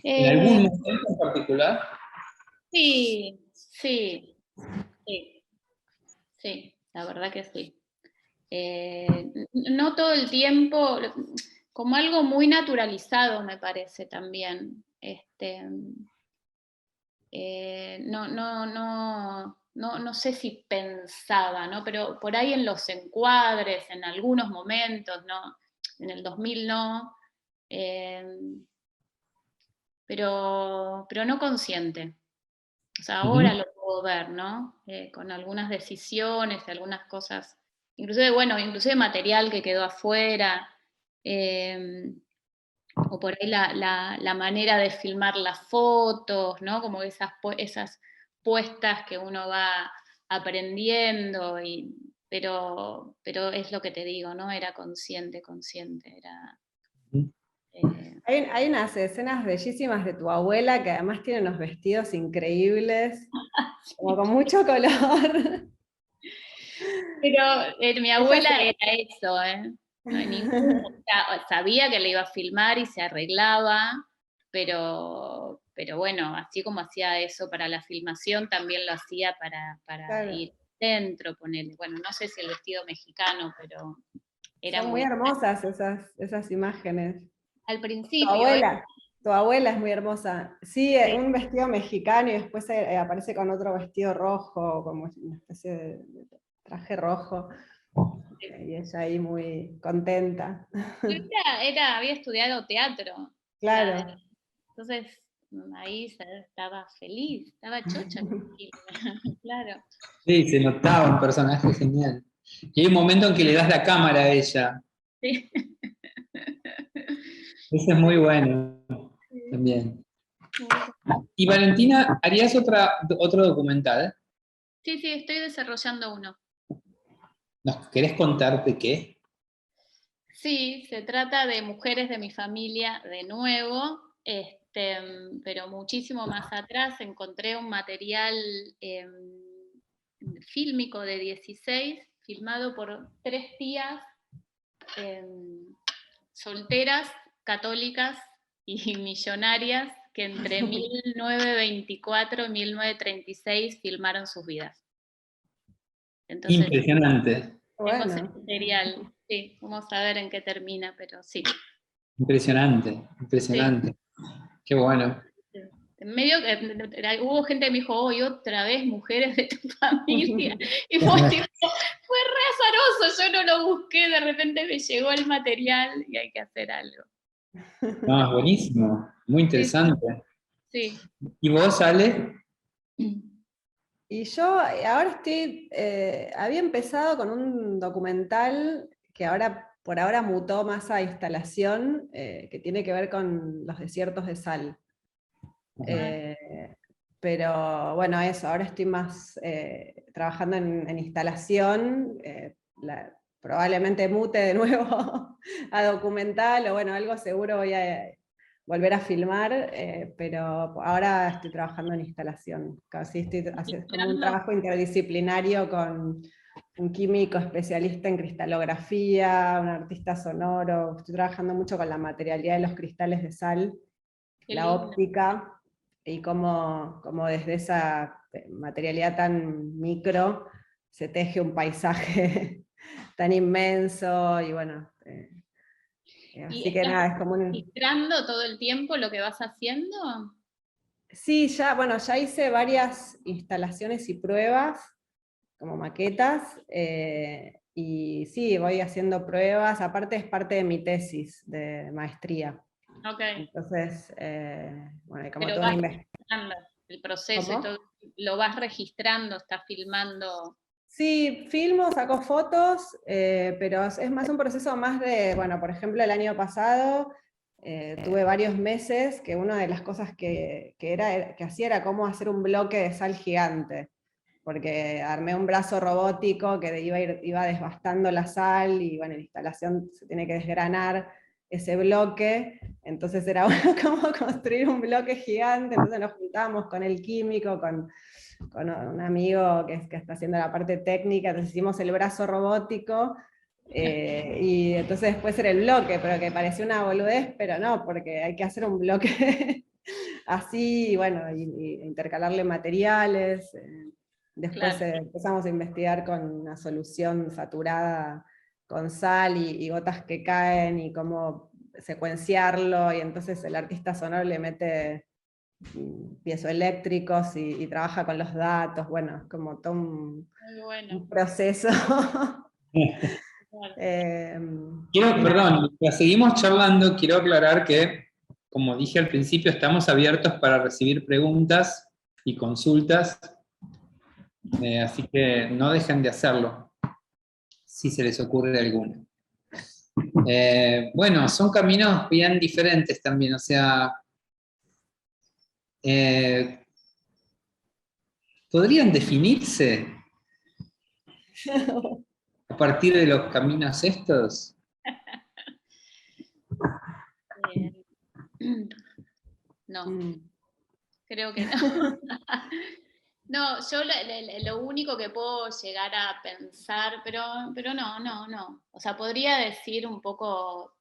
¿En algún momento en particular? Sí, sí, sí, sí, la verdad que sí. No todo el tiempo, como algo muy naturalizado me parece también. No sé si pensaba, ¿no? Pero por ahí en los encuadres, en algunos momentos, ¿no? En el 2000 no, eh, pero no consciente. O sea, ahora lo puedo ver, ¿no? Con algunas decisiones, algunas cosas, inclusive, bueno, inclusive material que quedó afuera, o por ahí la manera de filmar las fotos, ¿no? Como esas puestas que uno va aprendiendo, pero es lo que te digo, ¿no? Era consciente, era... Hay unas escenas bellísimas de tu abuela que además tiene unos vestidos increíbles, como con mucho color. Pero mi abuela era eso, ¿eh? No hay sabía que le iba a filmar y se arreglaba, pero bueno, así como hacía eso para la filmación, también lo hacía para Claro. ir dentro, ponerle, bueno, no sé si el vestido mexicano, pero era Son muy hermosas esas imágenes. al Tu principio, abuela, tu abuela es muy hermosa. Sí, Sí. un vestido mexicano y después aparece con otro vestido rojo, como una especie de traje rojo. Y ella ahí muy contenta. Había estudiado teatro. Claro. Entonces, ahí estaba feliz, estaba chocha. Claro. Sí, se notaba un personaje genial. Y hay un momento en que le das la cámara a ella. Sí. Ese es muy bueno también. Y Valentina, ¿harías otro documental? Sí, estoy desarrollando uno. ¿Nos querés contar de qué? Sí, se trata de mujeres de mi familia de nuevo, pero muchísimo más atrás encontré un material fílmico de 16, filmado por 3 tías solteras, católicas y millonarias que entre 1924 y 1936 filmaron sus vidas. Entonces, Impresionante, tengo ese Bueno. material, sí, vamos a ver en qué termina, pero sí. impresionante, impresionante. Qué bueno. En medio hubo gente que me dijo, hoy otra vez mujeres de tu familia, y fue re azaroso, yo no lo busqué, de repente me llegó el material y hay que hacer algo. No, es buenísimo, muy interesante. Sí. ¿Y vos, Ale? Y yo ahora había empezado con un documental que por ahora mutó más a instalación, que tiene que ver con los desiertos de sal. Pero bueno, eso, ahora estoy más trabajando en instalación, probablemente mute de nuevo a documental, o bueno, algo seguro voy a volver a filmar, pero ahora estoy trabajando en instalación. Casi estoy haciendo un trabajo interdisciplinario con un químico especialista en cristalografía, un artista sonoro, estoy trabajando mucho con la materialidad de los cristales de sal, la óptica, y cómo desde esa materialidad tan micro se teje un paisaje tan inmenso, y bueno, así que nada, es como un... ¿Registrando todo el tiempo lo que vas haciendo? Sí, ya hice varias instalaciones y pruebas, como maquetas, y sí, voy haciendo pruebas, aparte es parte de mi tesis de maestría. Okay. Entonces, bueno, hay como pero toda una investigación. el proceso ¿Cómo? y todo, lo vas registrando, estás filmando. Sí, filmo, saco fotos, pero es más un proceso más de, bueno, por ejemplo, el año pasado tuve varios meses que una de las cosas que hacía era cómo hacer un bloque de sal gigante, porque armé un brazo robótico que iba desbastando la sal, y bueno, en la instalación se tiene que desgranar ese bloque, entonces era bueno como construir un bloque gigante, entonces nos juntábamos con el químico, con un amigo que está haciendo la parte técnica, entonces hicimos el brazo robótico, y entonces después era el bloque, pero que parecía una boludez, pero no, porque hay que hacer un bloque así, bueno, y intercalarle materiales. Después Claro. empezamos a investigar con una solución saturada con sal y gotas que caen y cómo secuenciarlo, y entonces el artista sonoro le mete piezoeléctricos y trabaja con los datos, bueno, es como todo Muy bueno. un proceso. Claro. Perdón, mientras seguimos charlando, quiero aclarar que, como dije al principio, estamos abiertos para recibir preguntas y consultas, así que no dejen de hacerlo, si se les ocurre alguna. Bueno, son caminos bien diferentes también, o sea, ¿podrían definirse a partir de los caminos estos? No, creo que no. No, yo lo único que puedo llegar a pensar, pero no. O sea, podría decir un poco,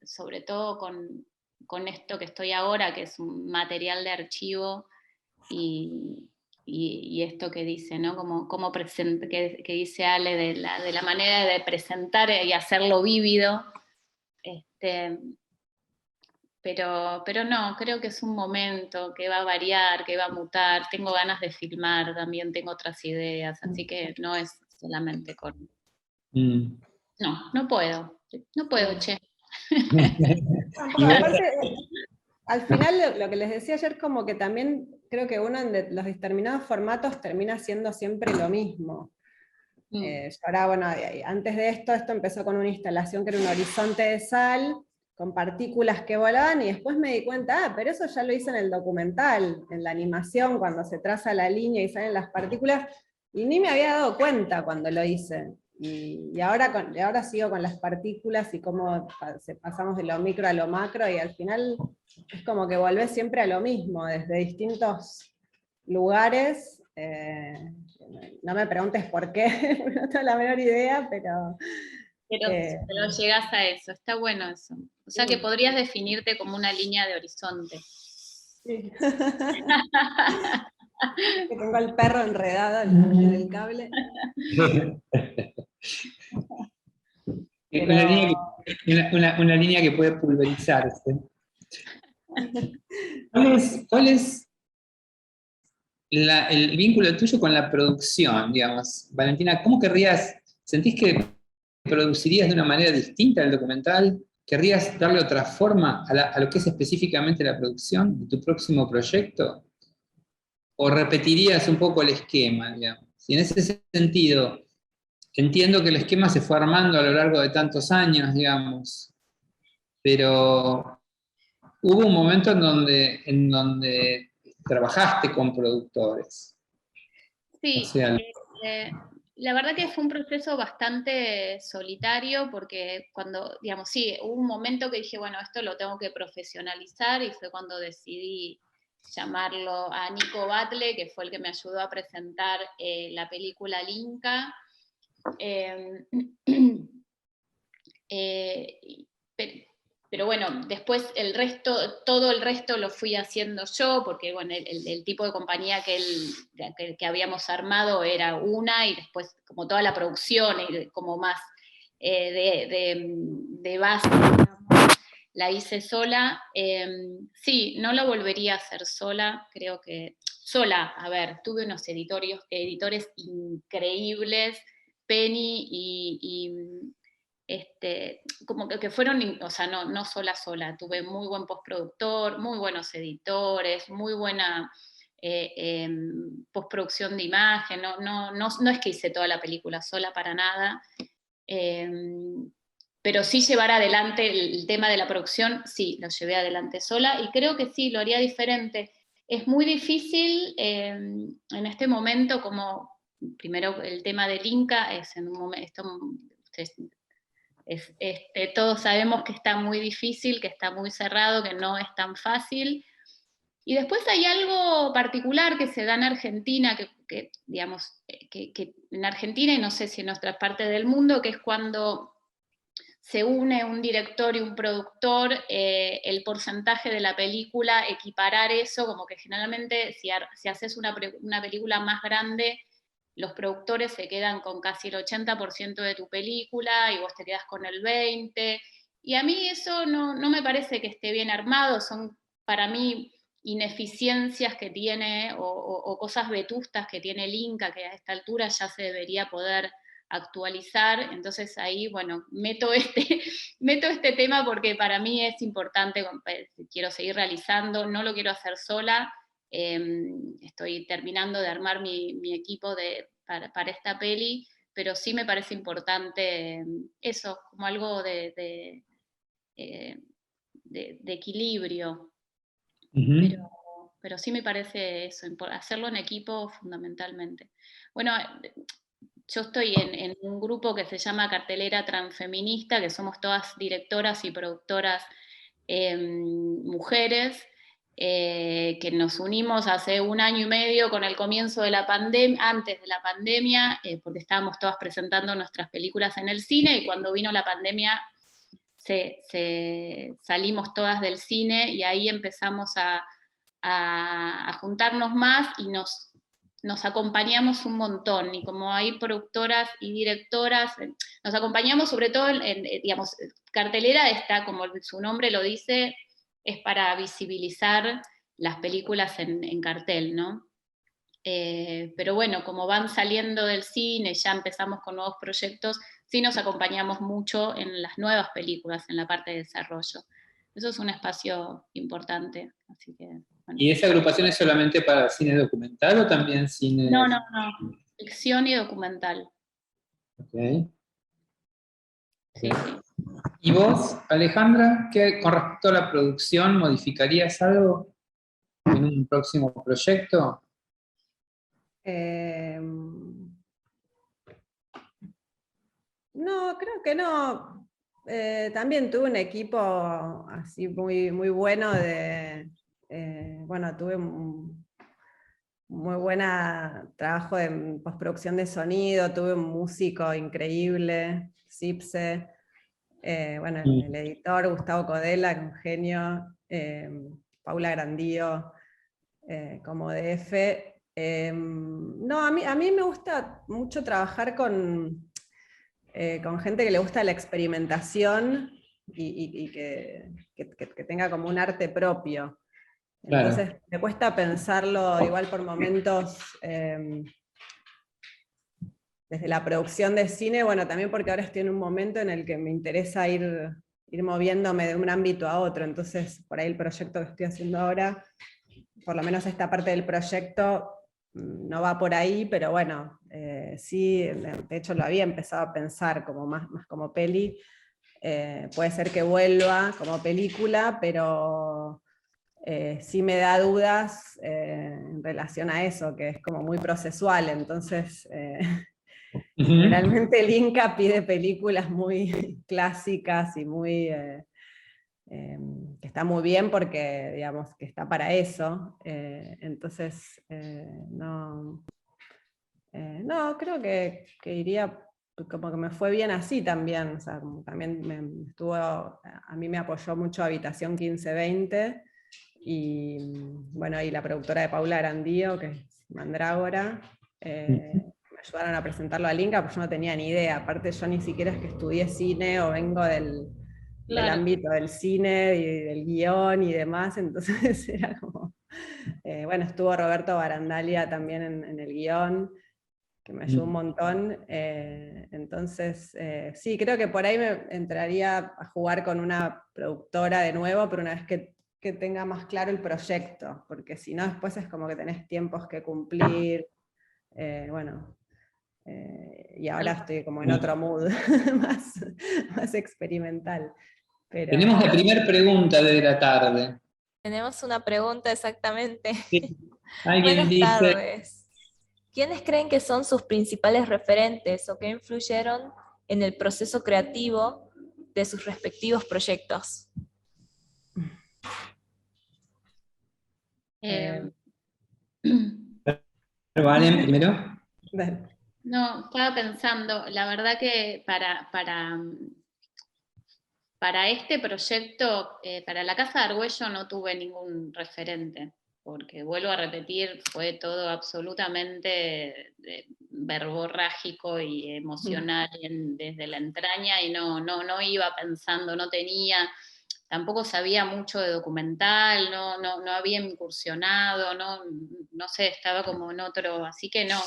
sobre todo con esto que estoy ahora, que es un material de archivo, y esto que dice, ¿no? Como que dice Ale de la manera de presentar y hacerlo vívido. Pero no, creo que es un momento que va a variar, que va a mutar. Tengo ganas de filmar también, tengo otras ideas, así que no es solamente con... No puedo, che. Aparte, al final lo que les decía ayer, como que también creo que uno de los determinados formatos termina siendo siempre lo mismo. Ahora, bueno, antes de esto empezó con una instalación que era un horizonte de sal, con partículas que volaban, y después me di cuenta, pero eso ya lo hice en el documental, en la animación, cuando se traza la línea y salen las partículas, y ni me había dado cuenta cuando lo hice. Y ahora sigo con las partículas y cómo pasamos de lo micro a lo macro, y al final es como que volvés siempre a lo mismo, desde distintos lugares. No me preguntes por qué, no tengo la menor idea, pero... Pero llegás a eso, está bueno eso. O sea que podrías definirte como una línea de horizonte. Sí. Que tengo al perro enredado en el cable. Una línea que puede pulverizarse. ¿Cuál es el vínculo tuyo con la producción, digamos? Valentina, ¿cómo sentís que producirías de una manera distinta el documental? ¿Querrías darle otra forma a lo que es específicamente la producción de tu próximo proyecto? ¿O repetirías un poco el esquema, digamos? Y en ese sentido, entiendo que el esquema se fue armando a lo largo de tantos años, digamos, pero hubo un momento en donde trabajaste con productores. Sí, O sea, la verdad que fue un proceso bastante solitario, porque digamos, sí, hubo un momento que dije, bueno, esto lo tengo que profesionalizar, y fue cuando decidí llamarlo a Nico Batle, que fue el que me ayudó a presentar la película Linka. Pero bueno, después todo el resto lo fui haciendo yo, porque bueno, el tipo de compañía que habíamos armado era una, y después como toda la producción y como más de base, digamos, la hice sola. Sí, no lo volvería a hacer sola, creo que sola, a ver, tuve unos editores increíbles, Penny como que fueron, o sea, no sola, tuve muy buen postproductor, muy buenos editores, muy buena postproducción de imagen, no es que hice toda la película sola para nada, pero sí llevar adelante el tema de la producción, sí, lo llevé adelante sola, y creo que sí, lo haría diferente. Es muy difícil en este momento, como primero el tema del Inca, es en un momento, todos sabemos que está muy difícil, que está muy cerrado, que no es tan fácil. Y después hay algo particular que se da en Argentina, digamos, que en Argentina, y no sé si en otras partes del mundo, que es cuando se une un director y un productor, el porcentaje de la película, equiparar eso, como que generalmente si haces una película más grande, los productores se quedan con casi el 80% de tu película y vos te quedas con el 20%, y a mí eso no me parece que esté bien armado, son para mí ineficiencias que tiene o cosas vetustas que tiene el Inca, que a esta altura ya se debería poder actualizar. Entonces ahí, bueno, meto este tema porque para mí es importante, quiero seguir realizando, no lo quiero hacer sola, estoy terminando de armar mi equipo para esta peli, pero sí me parece importante eso, como algo de equilibrio. Pero sí me parece eso, hacerlo en equipo fundamentalmente. Bueno, yo estoy en un grupo que se llama Cartelera Transfeminista, que somos todas directoras y productoras mujeres, que nos unimos hace 1 año y medio con el comienzo de la pandemia, antes de la pandemia, porque estábamos todas presentando nuestras películas en el cine, y cuando vino la pandemia salimos todas del cine y ahí empezamos a juntarnos más y nos acompañamos un montón, y como hay productoras y directoras, nos acompañamos sobre todo digamos, Cartelera está, como su nombre lo dice, es para visibilizar las películas en cartel, ¿no? Pero bueno, como van saliendo del cine, ya empezamos con nuevos proyectos, sí nos acompañamos mucho en las nuevas películas, en la parte de desarrollo. Eso es un espacio importante, así que... Bueno. ¿Y esa agrupación es solamente para cine documental o también cine...? No, ficción y documental. Ok. Sí. ¿Y vos, Alejandra, con respecto a la producción, modificarías algo en un próximo proyecto? No, creo que no. También tuve un equipo así muy, muy bueno bueno, tuve un muy buen trabajo de postproducción de sonido, tuve un músico increíble, Cipse, bueno, el editor Gustavo Codela, un genio, Paula Grandío, como DF. No, a mí me gusta mucho trabajar con gente que le gusta la experimentación y que tenga como un arte propio. Entonces, claro, me cuesta pensarlo igual por momentos desde la producción de cine, bueno, también porque ahora estoy en un momento en el que me interesa ir moviéndome de un ámbito a otro, entonces por ahí el proyecto que estoy haciendo ahora, por lo menos esta parte del proyecto no va por ahí, pero bueno, sí, de hecho lo había empezado a pensar como más como peli, puede ser que vuelva como película, pero sí me da dudas en relación a eso, que es como muy procesual, entonces generalmente el Inca pide películas muy clásicas y muy... que está muy bien porque, digamos, que está para eso, entonces no, creo que iría, como que me fue bien así también, o sea, como también a mí me apoyó mucho Habitación 1520, y bueno, y la productora de Paula Grandío, que es Mandrágora, me ayudaron a presentarlo al Inca, porque yo no tenía ni idea, aparte yo ni siquiera es que estudié cine o vengo del ámbito del cine y del guión y demás, entonces era como, bueno, estuvo Roberto Barandalia también en el guión, que me ayudó un montón, entonces sí, creo que por ahí me entraría a jugar con una productora de nuevo, pero una vez que tenga más claro el proyecto, porque si no después es como que tenés tiempos que cumplir, bueno, y ahora estoy como en otro mood, más experimental. Pero... Tenemos la primera pregunta de la tarde. Tenemos una pregunta exactamente. Sí. Alguien Buenas dice... tardes. ¿Quiénes creen que son sus principales referentes o que influyeron en el proceso creativo de sus respectivos proyectos? ¿Valen primero? No, estaba pensando, la verdad que para este proyecto, para la Casa de Argüello no tuve ningún referente, porque vuelvo a repetir, fue todo absolutamente verborrágico y emocional desde la entraña, y no iba pensando, no tenía, tampoco sabía mucho de documental, no había incursionado, no sé, estaba como en otro, así que no,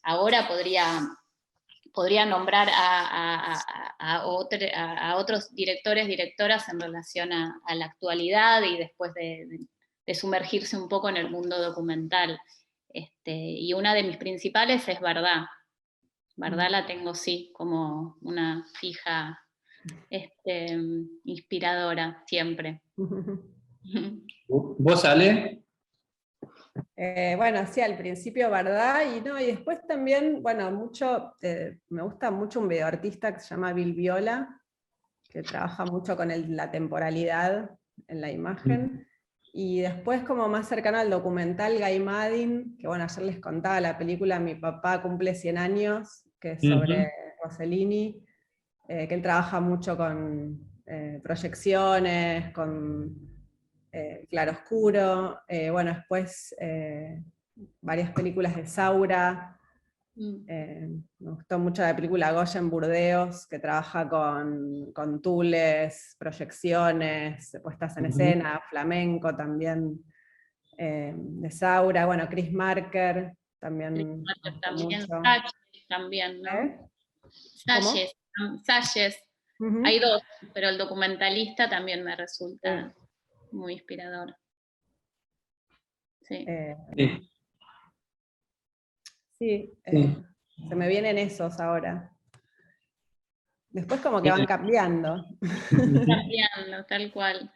ahora podría nombrar a otros directores, directoras en relación a la actualidad y después de sumergirse un poco en el mundo documental. Y una de mis principales es Bardá. Bardá la tengo, sí, como una fija inspiradora, siempre. ¿Vos, Ale? Bueno, sí, al principio, ¿verdad? Y después también, bueno, me gusta mucho un videoartista que se llama Bill Viola, que trabaja mucho con la temporalidad en la imagen. Y después, como más cercano al documental, Guy Maddin, que bueno, ayer les contaba la película Mi papá cumple 100 años, que es sobre Rossellini, que él trabaja mucho con proyecciones, con claroscuro, bueno, después varias películas de Saura. Me gustó mucho la película Goya en Burdeos, que trabaja con tules, proyecciones, puestas en escena, flamenco también, de Saura. Bueno, Chris Marker también. También, Mucho. Salles también, ¿no? Salles. Hay dos, pero el documentalista también me resulta muy inspirador. Sí. Se me vienen esos ahora. Después como que van cambiando. Cambiando, tal cual.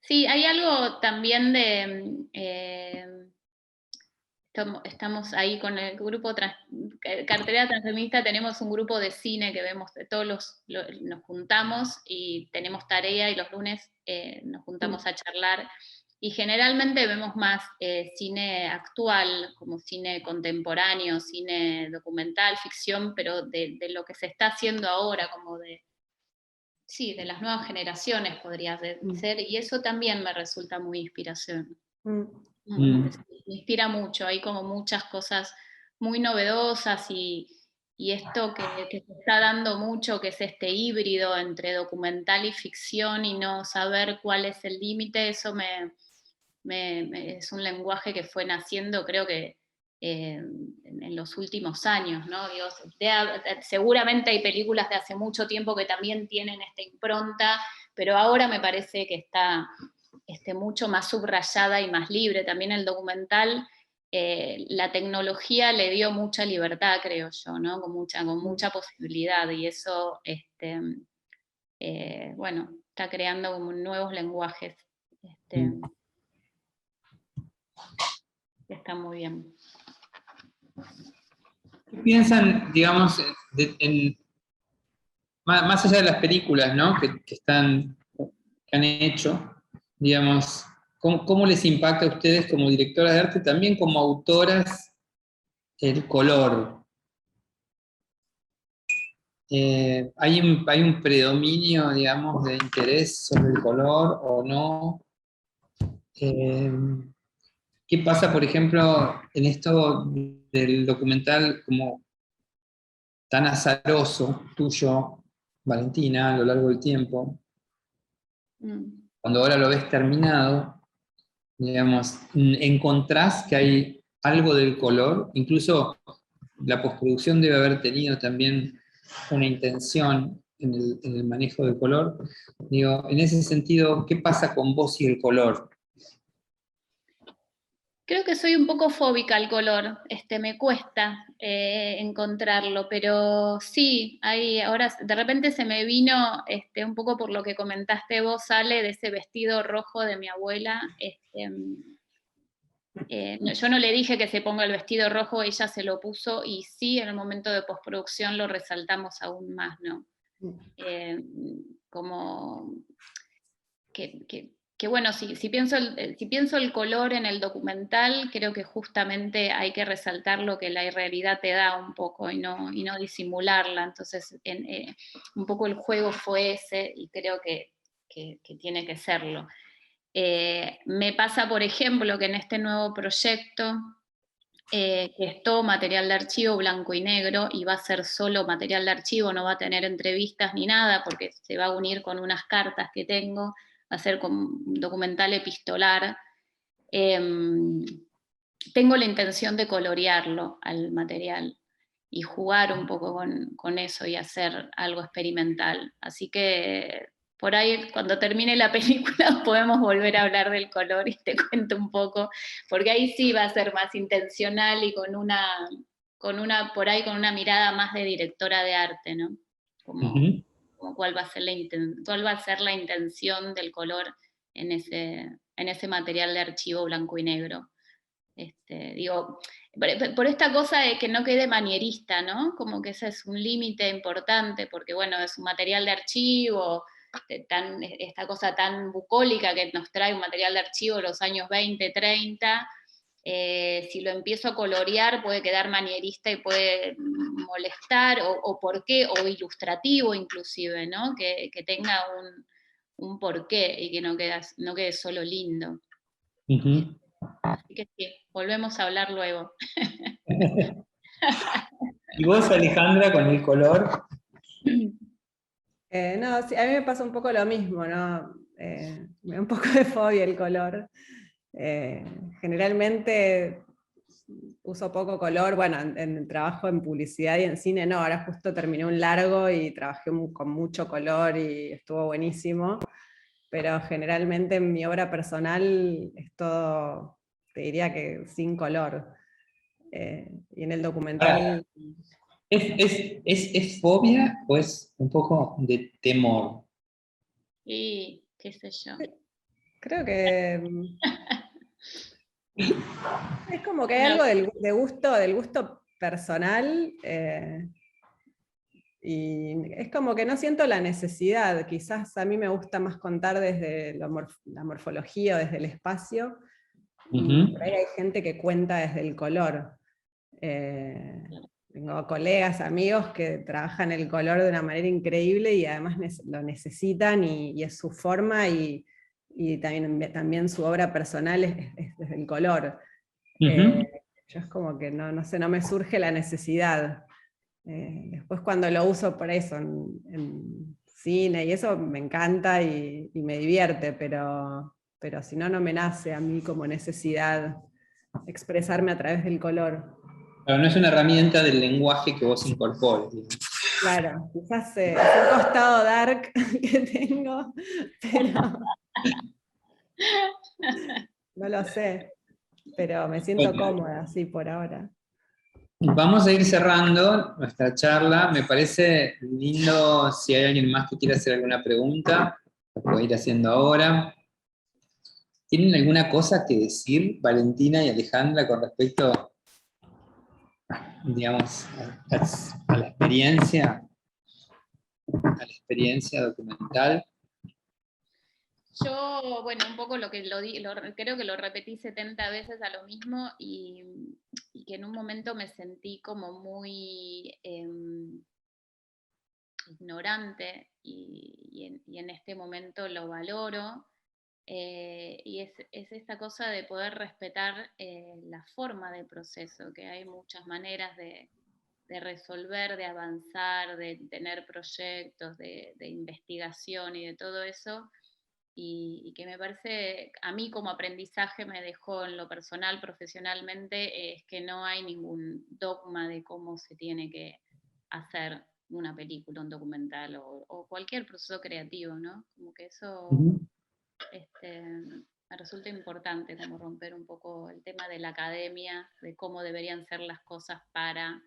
Sí, hay algo también de... estamos ahí con el grupo Cartelera Transfeminista, tenemos un grupo de cine que vemos, nos juntamos y tenemos tarea, y los lunes nos juntamos a charlar, y generalmente vemos más cine actual, como cine contemporáneo, cine documental, ficción, pero de lo que se está haciendo ahora, como de las nuevas generaciones podría ser, y eso también me resulta muy inspiración. Me inspira mucho, hay como muchas cosas muy novedosas, y esto que se está dando mucho, que es este híbrido entre documental y ficción, y no saber cuál es el límite, eso es un lenguaje que fue naciendo, creo que en los últimos años, ¿no? Digo, seguramente hay películas de hace mucho tiempo que también tienen esta impronta, pero ahora me parece que está mucho más subrayada y más libre. También el documental, la tecnología le dio mucha libertad, creo yo, ¿no? Con mucha posibilidad, y eso, bueno, está creando como nuevos lenguajes. Está muy bien. ¿Qué piensan, digamos, más allá de las películas, ¿no? que han hecho, digamos, ¿cómo les impacta a ustedes como directoras de arte, también como autoras, el color? ¿Hay un predominio, digamos, de interés sobre el color o no? ¿Qué pasa, por ejemplo, en esto del documental como tan azaroso tuyo, Valentina, a lo largo del tiempo? Cuando ahora lo ves terminado, digamos, encontrás que hay algo del color, incluso la postproducción debe haber tenido también una intención en el manejo del color. Digo, en ese sentido, ¿qué pasa con vos y el color? Creo que soy un poco fóbica al color, me cuesta encontrarlo, pero sí, ahora de repente se me vino, un poco por lo que comentaste vos, Ale, de ese vestido rojo de mi abuela. Yo no le dije que se ponga el vestido rojo, ella se lo puso, y sí, en el momento de postproducción lo resaltamos aún más, ¿no? Como que que bueno, si pienso el color en el documental, creo que justamente hay que resaltar lo que la realidad te da un poco y no disimularla. Entonces, un poco el juego fue ese y creo que tiene que serlo. Me pasa, por ejemplo, que en este nuevo proyecto, que es todo material de archivo blanco y negro, y va a ser solo material de archivo, no va a tener entrevistas ni nada, porque se va a unir con unas cartas que tengo, va a ser como un documental epistolar. Tengo la intención de colorearlo al material y jugar un poco con eso y hacer algo experimental. Así que por ahí, cuando termine la película, podemos volver a hablar del color y te cuento un poco, porque ahí sí va a ser más intencional y por ahí con una mirada más de directora de arte, ¿no? Como cuál va a ser la intención del color en ese material de archivo blanco y negro. Digo, por esta cosa de que no quede manierista, ¿no? Como que ese es un límite importante, porque bueno, es un material de archivo, esta cosa tan bucólica que nos trae un material de archivo de los años 20, 30, si lo empiezo a colorear puede quedar manierista y puede molestar, o por qué, o ilustrativo inclusive, ¿no? Que tenga un porqué y que no quede solo lindo. Así que sí, volvemos a hablar luego. ¿Y vos, Alejandra, con el color? No, sí, a mí me pasa un poco lo mismo, ¿no? Me da un poco de fobia el color. Generalmente uso poco color, bueno, en trabajo en publicidad y en cine no, ahora justo terminé un largo y trabajé con mucho color y estuvo buenísimo, pero generalmente en mi obra personal es todo, te diría que sin color. Y en el documental... ¿Es fobia o es un poco de temor? Y qué sé yo. Creo que es como que hay No. algo del gusto personal, y es como que no siento la necesidad. Quizás a mí me gusta más contar desde la morfología o desde el espacio, y por ahí hay gente que cuenta desde el color. Tengo colegas, amigos que trabajan el color de una manera increíble y además lo necesitan y es su forma, y también su obra personal es desde el color. Yo es como que no sé, no me surge la necesidad. Después cuando lo uso por eso, en cine y eso, me encanta y me divierte, pero si no, no me nace a mí como necesidad expresarme a través del color. Pero no es una herramienta del lenguaje que vos incorpores. Claro, quizás es un costado dark que tengo, pero no lo sé, pero me siento cómoda así por ahora. Vamos a ir cerrando nuestra charla. Me parece lindo si hay alguien más que quiera hacer alguna pregunta, lo puedo ir haciendo ahora. ¿Tienen alguna cosa que decir, Valentina y Alejandra, con respecto, digamos, a la experiencia documental? Yo, bueno, un poco lo que creo que lo repetí 70 veces a lo mismo, y que en un momento me sentí como muy ignorante, y en este momento lo valoro. Y es esta cosa de poder respetar la forma del proceso, que hay muchas maneras de resolver, de avanzar, de tener proyectos, de investigación y de todo eso, y que me parece, a mí como aprendizaje me dejó en lo personal, profesionalmente, es que no hay ningún dogma de cómo se tiene que hacer una película, un documental o cualquier proceso creativo, ¿no? Como que eso me resulta importante, como romper un poco el tema de la academia, de cómo deberían ser las cosas para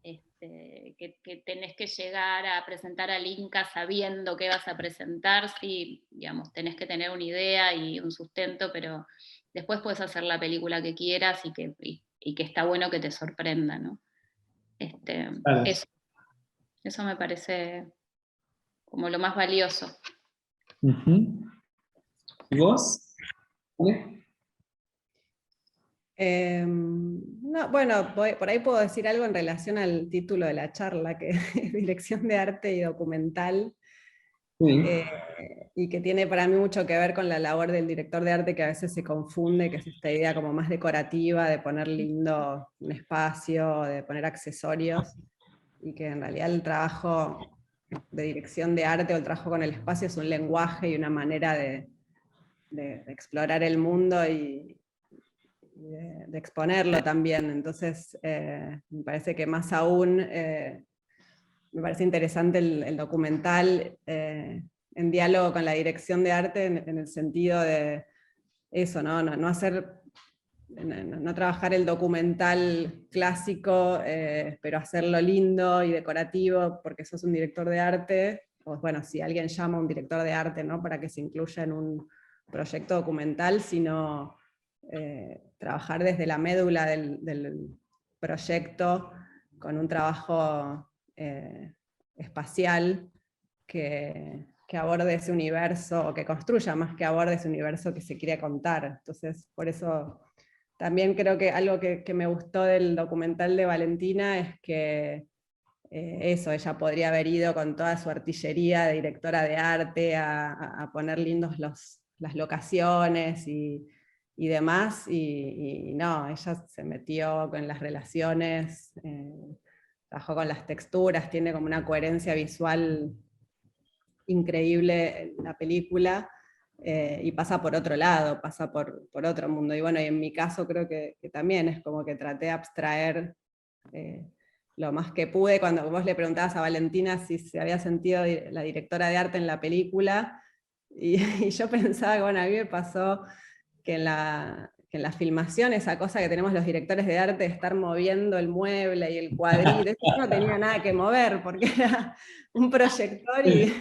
que tenés que llegar a presentar al Inca sabiendo qué vas a presentar. Sí, digamos, tenés que tener una idea y un sustento, pero después puedes hacer la película que quieras y que está bueno que te sorprenda, ¿no? Claro. Eso me parece como lo más valioso. ¿Y vos? ¿Vale? No, bueno, por ahí puedo decir algo en relación al título de la charla, que es Dirección de Arte y Documental, Sí. y que tiene para mí mucho que ver con la labor del director de arte, que a veces se confunde, que es esta idea como más decorativa, de poner lindo un espacio, de poner accesorios, y que en realidad el trabajo de dirección de arte o el trabajo con el espacio es un lenguaje y una manera de explorar el mundo y de exponerlo también. Entonces, me parece que más aún, me parece interesante el documental en diálogo con la dirección de arte, en el sentido de eso, no hacer, no trabajar el documental clásico, pero hacerlo lindo y decorativo, porque sos un director de arte, o bueno, si alguien llama a un director de arte, ¿no?, para que se incluya en un proyecto documental, sino trabajar desde la médula del proyecto, con un trabajo espacial que aborde ese universo, o que construya más que aborde ese universo que se quiere contar. Entonces, por eso también creo que algo que me gustó del documental de Valentina es que eso, ella podría haber ido con toda su artillería de directora de arte a poner lindos las locaciones y demás, y no, ella se metió con las relaciones, trabajó con las texturas, tiene como una coherencia visual increíble en la película, y pasa por otro lado, pasa por otro mundo. Y bueno, y en mi caso creo que también es como que traté de abstraer lo más que pude. Cuando vos le preguntabas a Valentina si se había sentido la directora de arte en la película, y yo pensaba que, bueno, a mí me pasó que en la filmación, esa cosa que tenemos los directores de arte de estar moviendo el mueble y el cuadrito, eso no tenía nada que mover, porque era un proyector y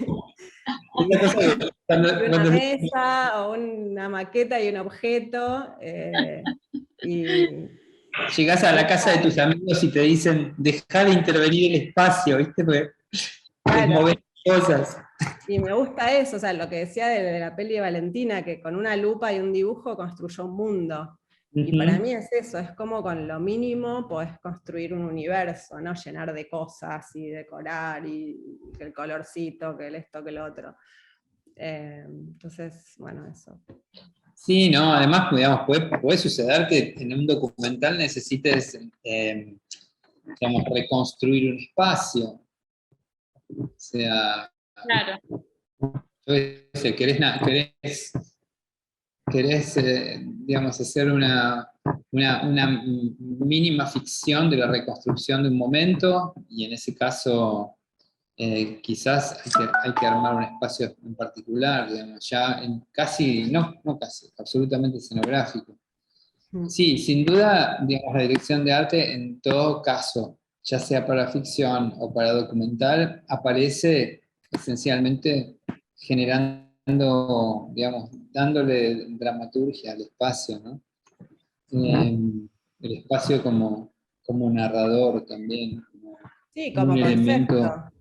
una mesa, o una maqueta y un objeto, y Llegás a la casa de tus amigos y te dicen, dejá de intervenir el espacio, ¿viste? Porque es claro, mover cosas. y me gusta eso, o sea, lo que decía de la peli de Valentina, que con una lupa y un dibujo construyó un mundo. Y para mí es eso, es como con lo mínimo podés construir un universo, ¿no? Llenar de cosas y decorar, y que el colorcito, que el esto, que el otro. Entonces, bueno, eso. Sí, no, además, digamos, puede suceder que en un documental necesites, digamos, reconstruir un espacio. O sea, Claro, yo qué sé, querés, digamos, hacer una mínima ficción de la reconstrucción de un momento, y en ese caso quizás hay que armar un espacio en particular, digamos, ya no casi, absolutamente escenográfico. Sí, sin duda, digamos, la dirección de arte en todo caso, ya sea para ficción o para documental, aparece esencialmente generando, digamos, dándole dramaturgia al espacio, ¿no? El espacio como narrador también, como Sí, un como elemento. concepto.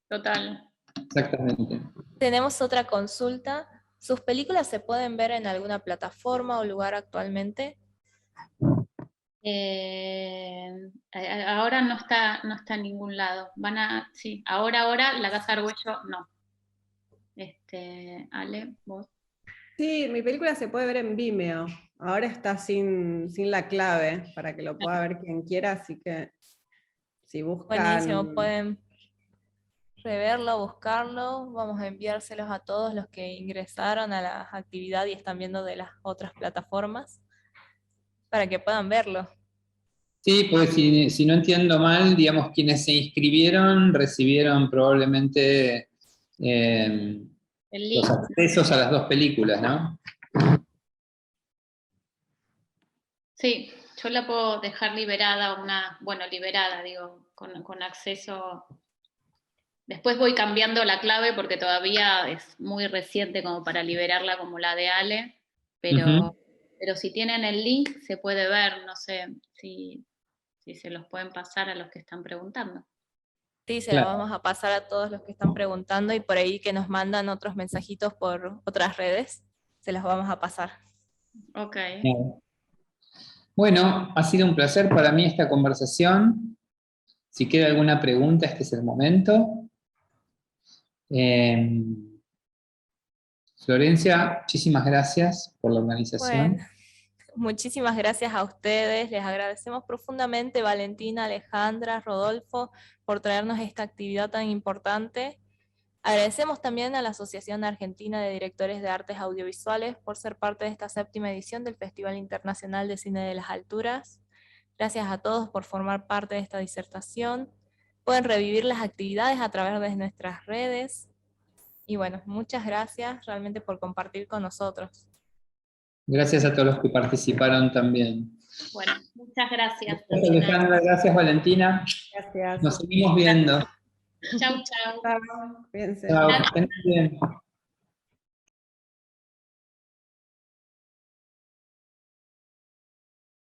total. Exactamente. Tenemos otra consulta. ¿Sus películas se pueden ver en alguna plataforma o lugar actualmente? Ahora no está en ningún lado. Sí, ahora la Casa Argüello no. Ale, vos. Sí, mi película se puede ver en Vimeo. Ahora está sin la clave para que lo pueda ver quien quiera, así que si Buenísimo, buscan... pueden reverlo, buscarlo. Vamos a enviárselos a todos los que ingresaron a la actividad y están viendo de las otras plataformas para que puedan verlo. Sí, pues si no entiendo mal, digamos, quienes se inscribieron recibieron probablemente El link. los accesos a las dos películas, ¿no? Sí, yo la puedo dejar liberada, liberada, digo, con acceso. Después voy cambiando la clave porque todavía es muy reciente como para liberarla como la de Ale, pero si tienen el link se puede ver, no sé si se los pueden pasar a los que están preguntando. Sí, se lo Claro. vamos a pasar a todos los que están preguntando y por ahí que nos mandan otros mensajitos por otras redes. se los vamos a pasar. Ok. Bueno, ha sido un placer para mí esta conversación. Si queda alguna pregunta, este es el momento. Florencia, muchísimas gracias por la organización. Bueno, muchísimas gracias a ustedes, les agradecemos profundamente Valentina, Alejandra, Rodolfo, por traernos esta actividad tan importante. Agradecemos también a la Asociación Argentina de Directores de Artes Audiovisuales por ser parte de esta 7ª edición del Festival Internacional de Cine de las Alturas. Gracias a todos por formar parte de esta disertación. Pueden revivir las actividades a través de nuestras redes. Y bueno, muchas gracias realmente por compartir con nosotros. Gracias a todos los que participaron también. Bueno, muchas gracias. Gracias Alejandra, gracias Valentina. Gracias. Nos seguimos viendo. Chau, chau. Chao, cuídense. Chao, que estén bien.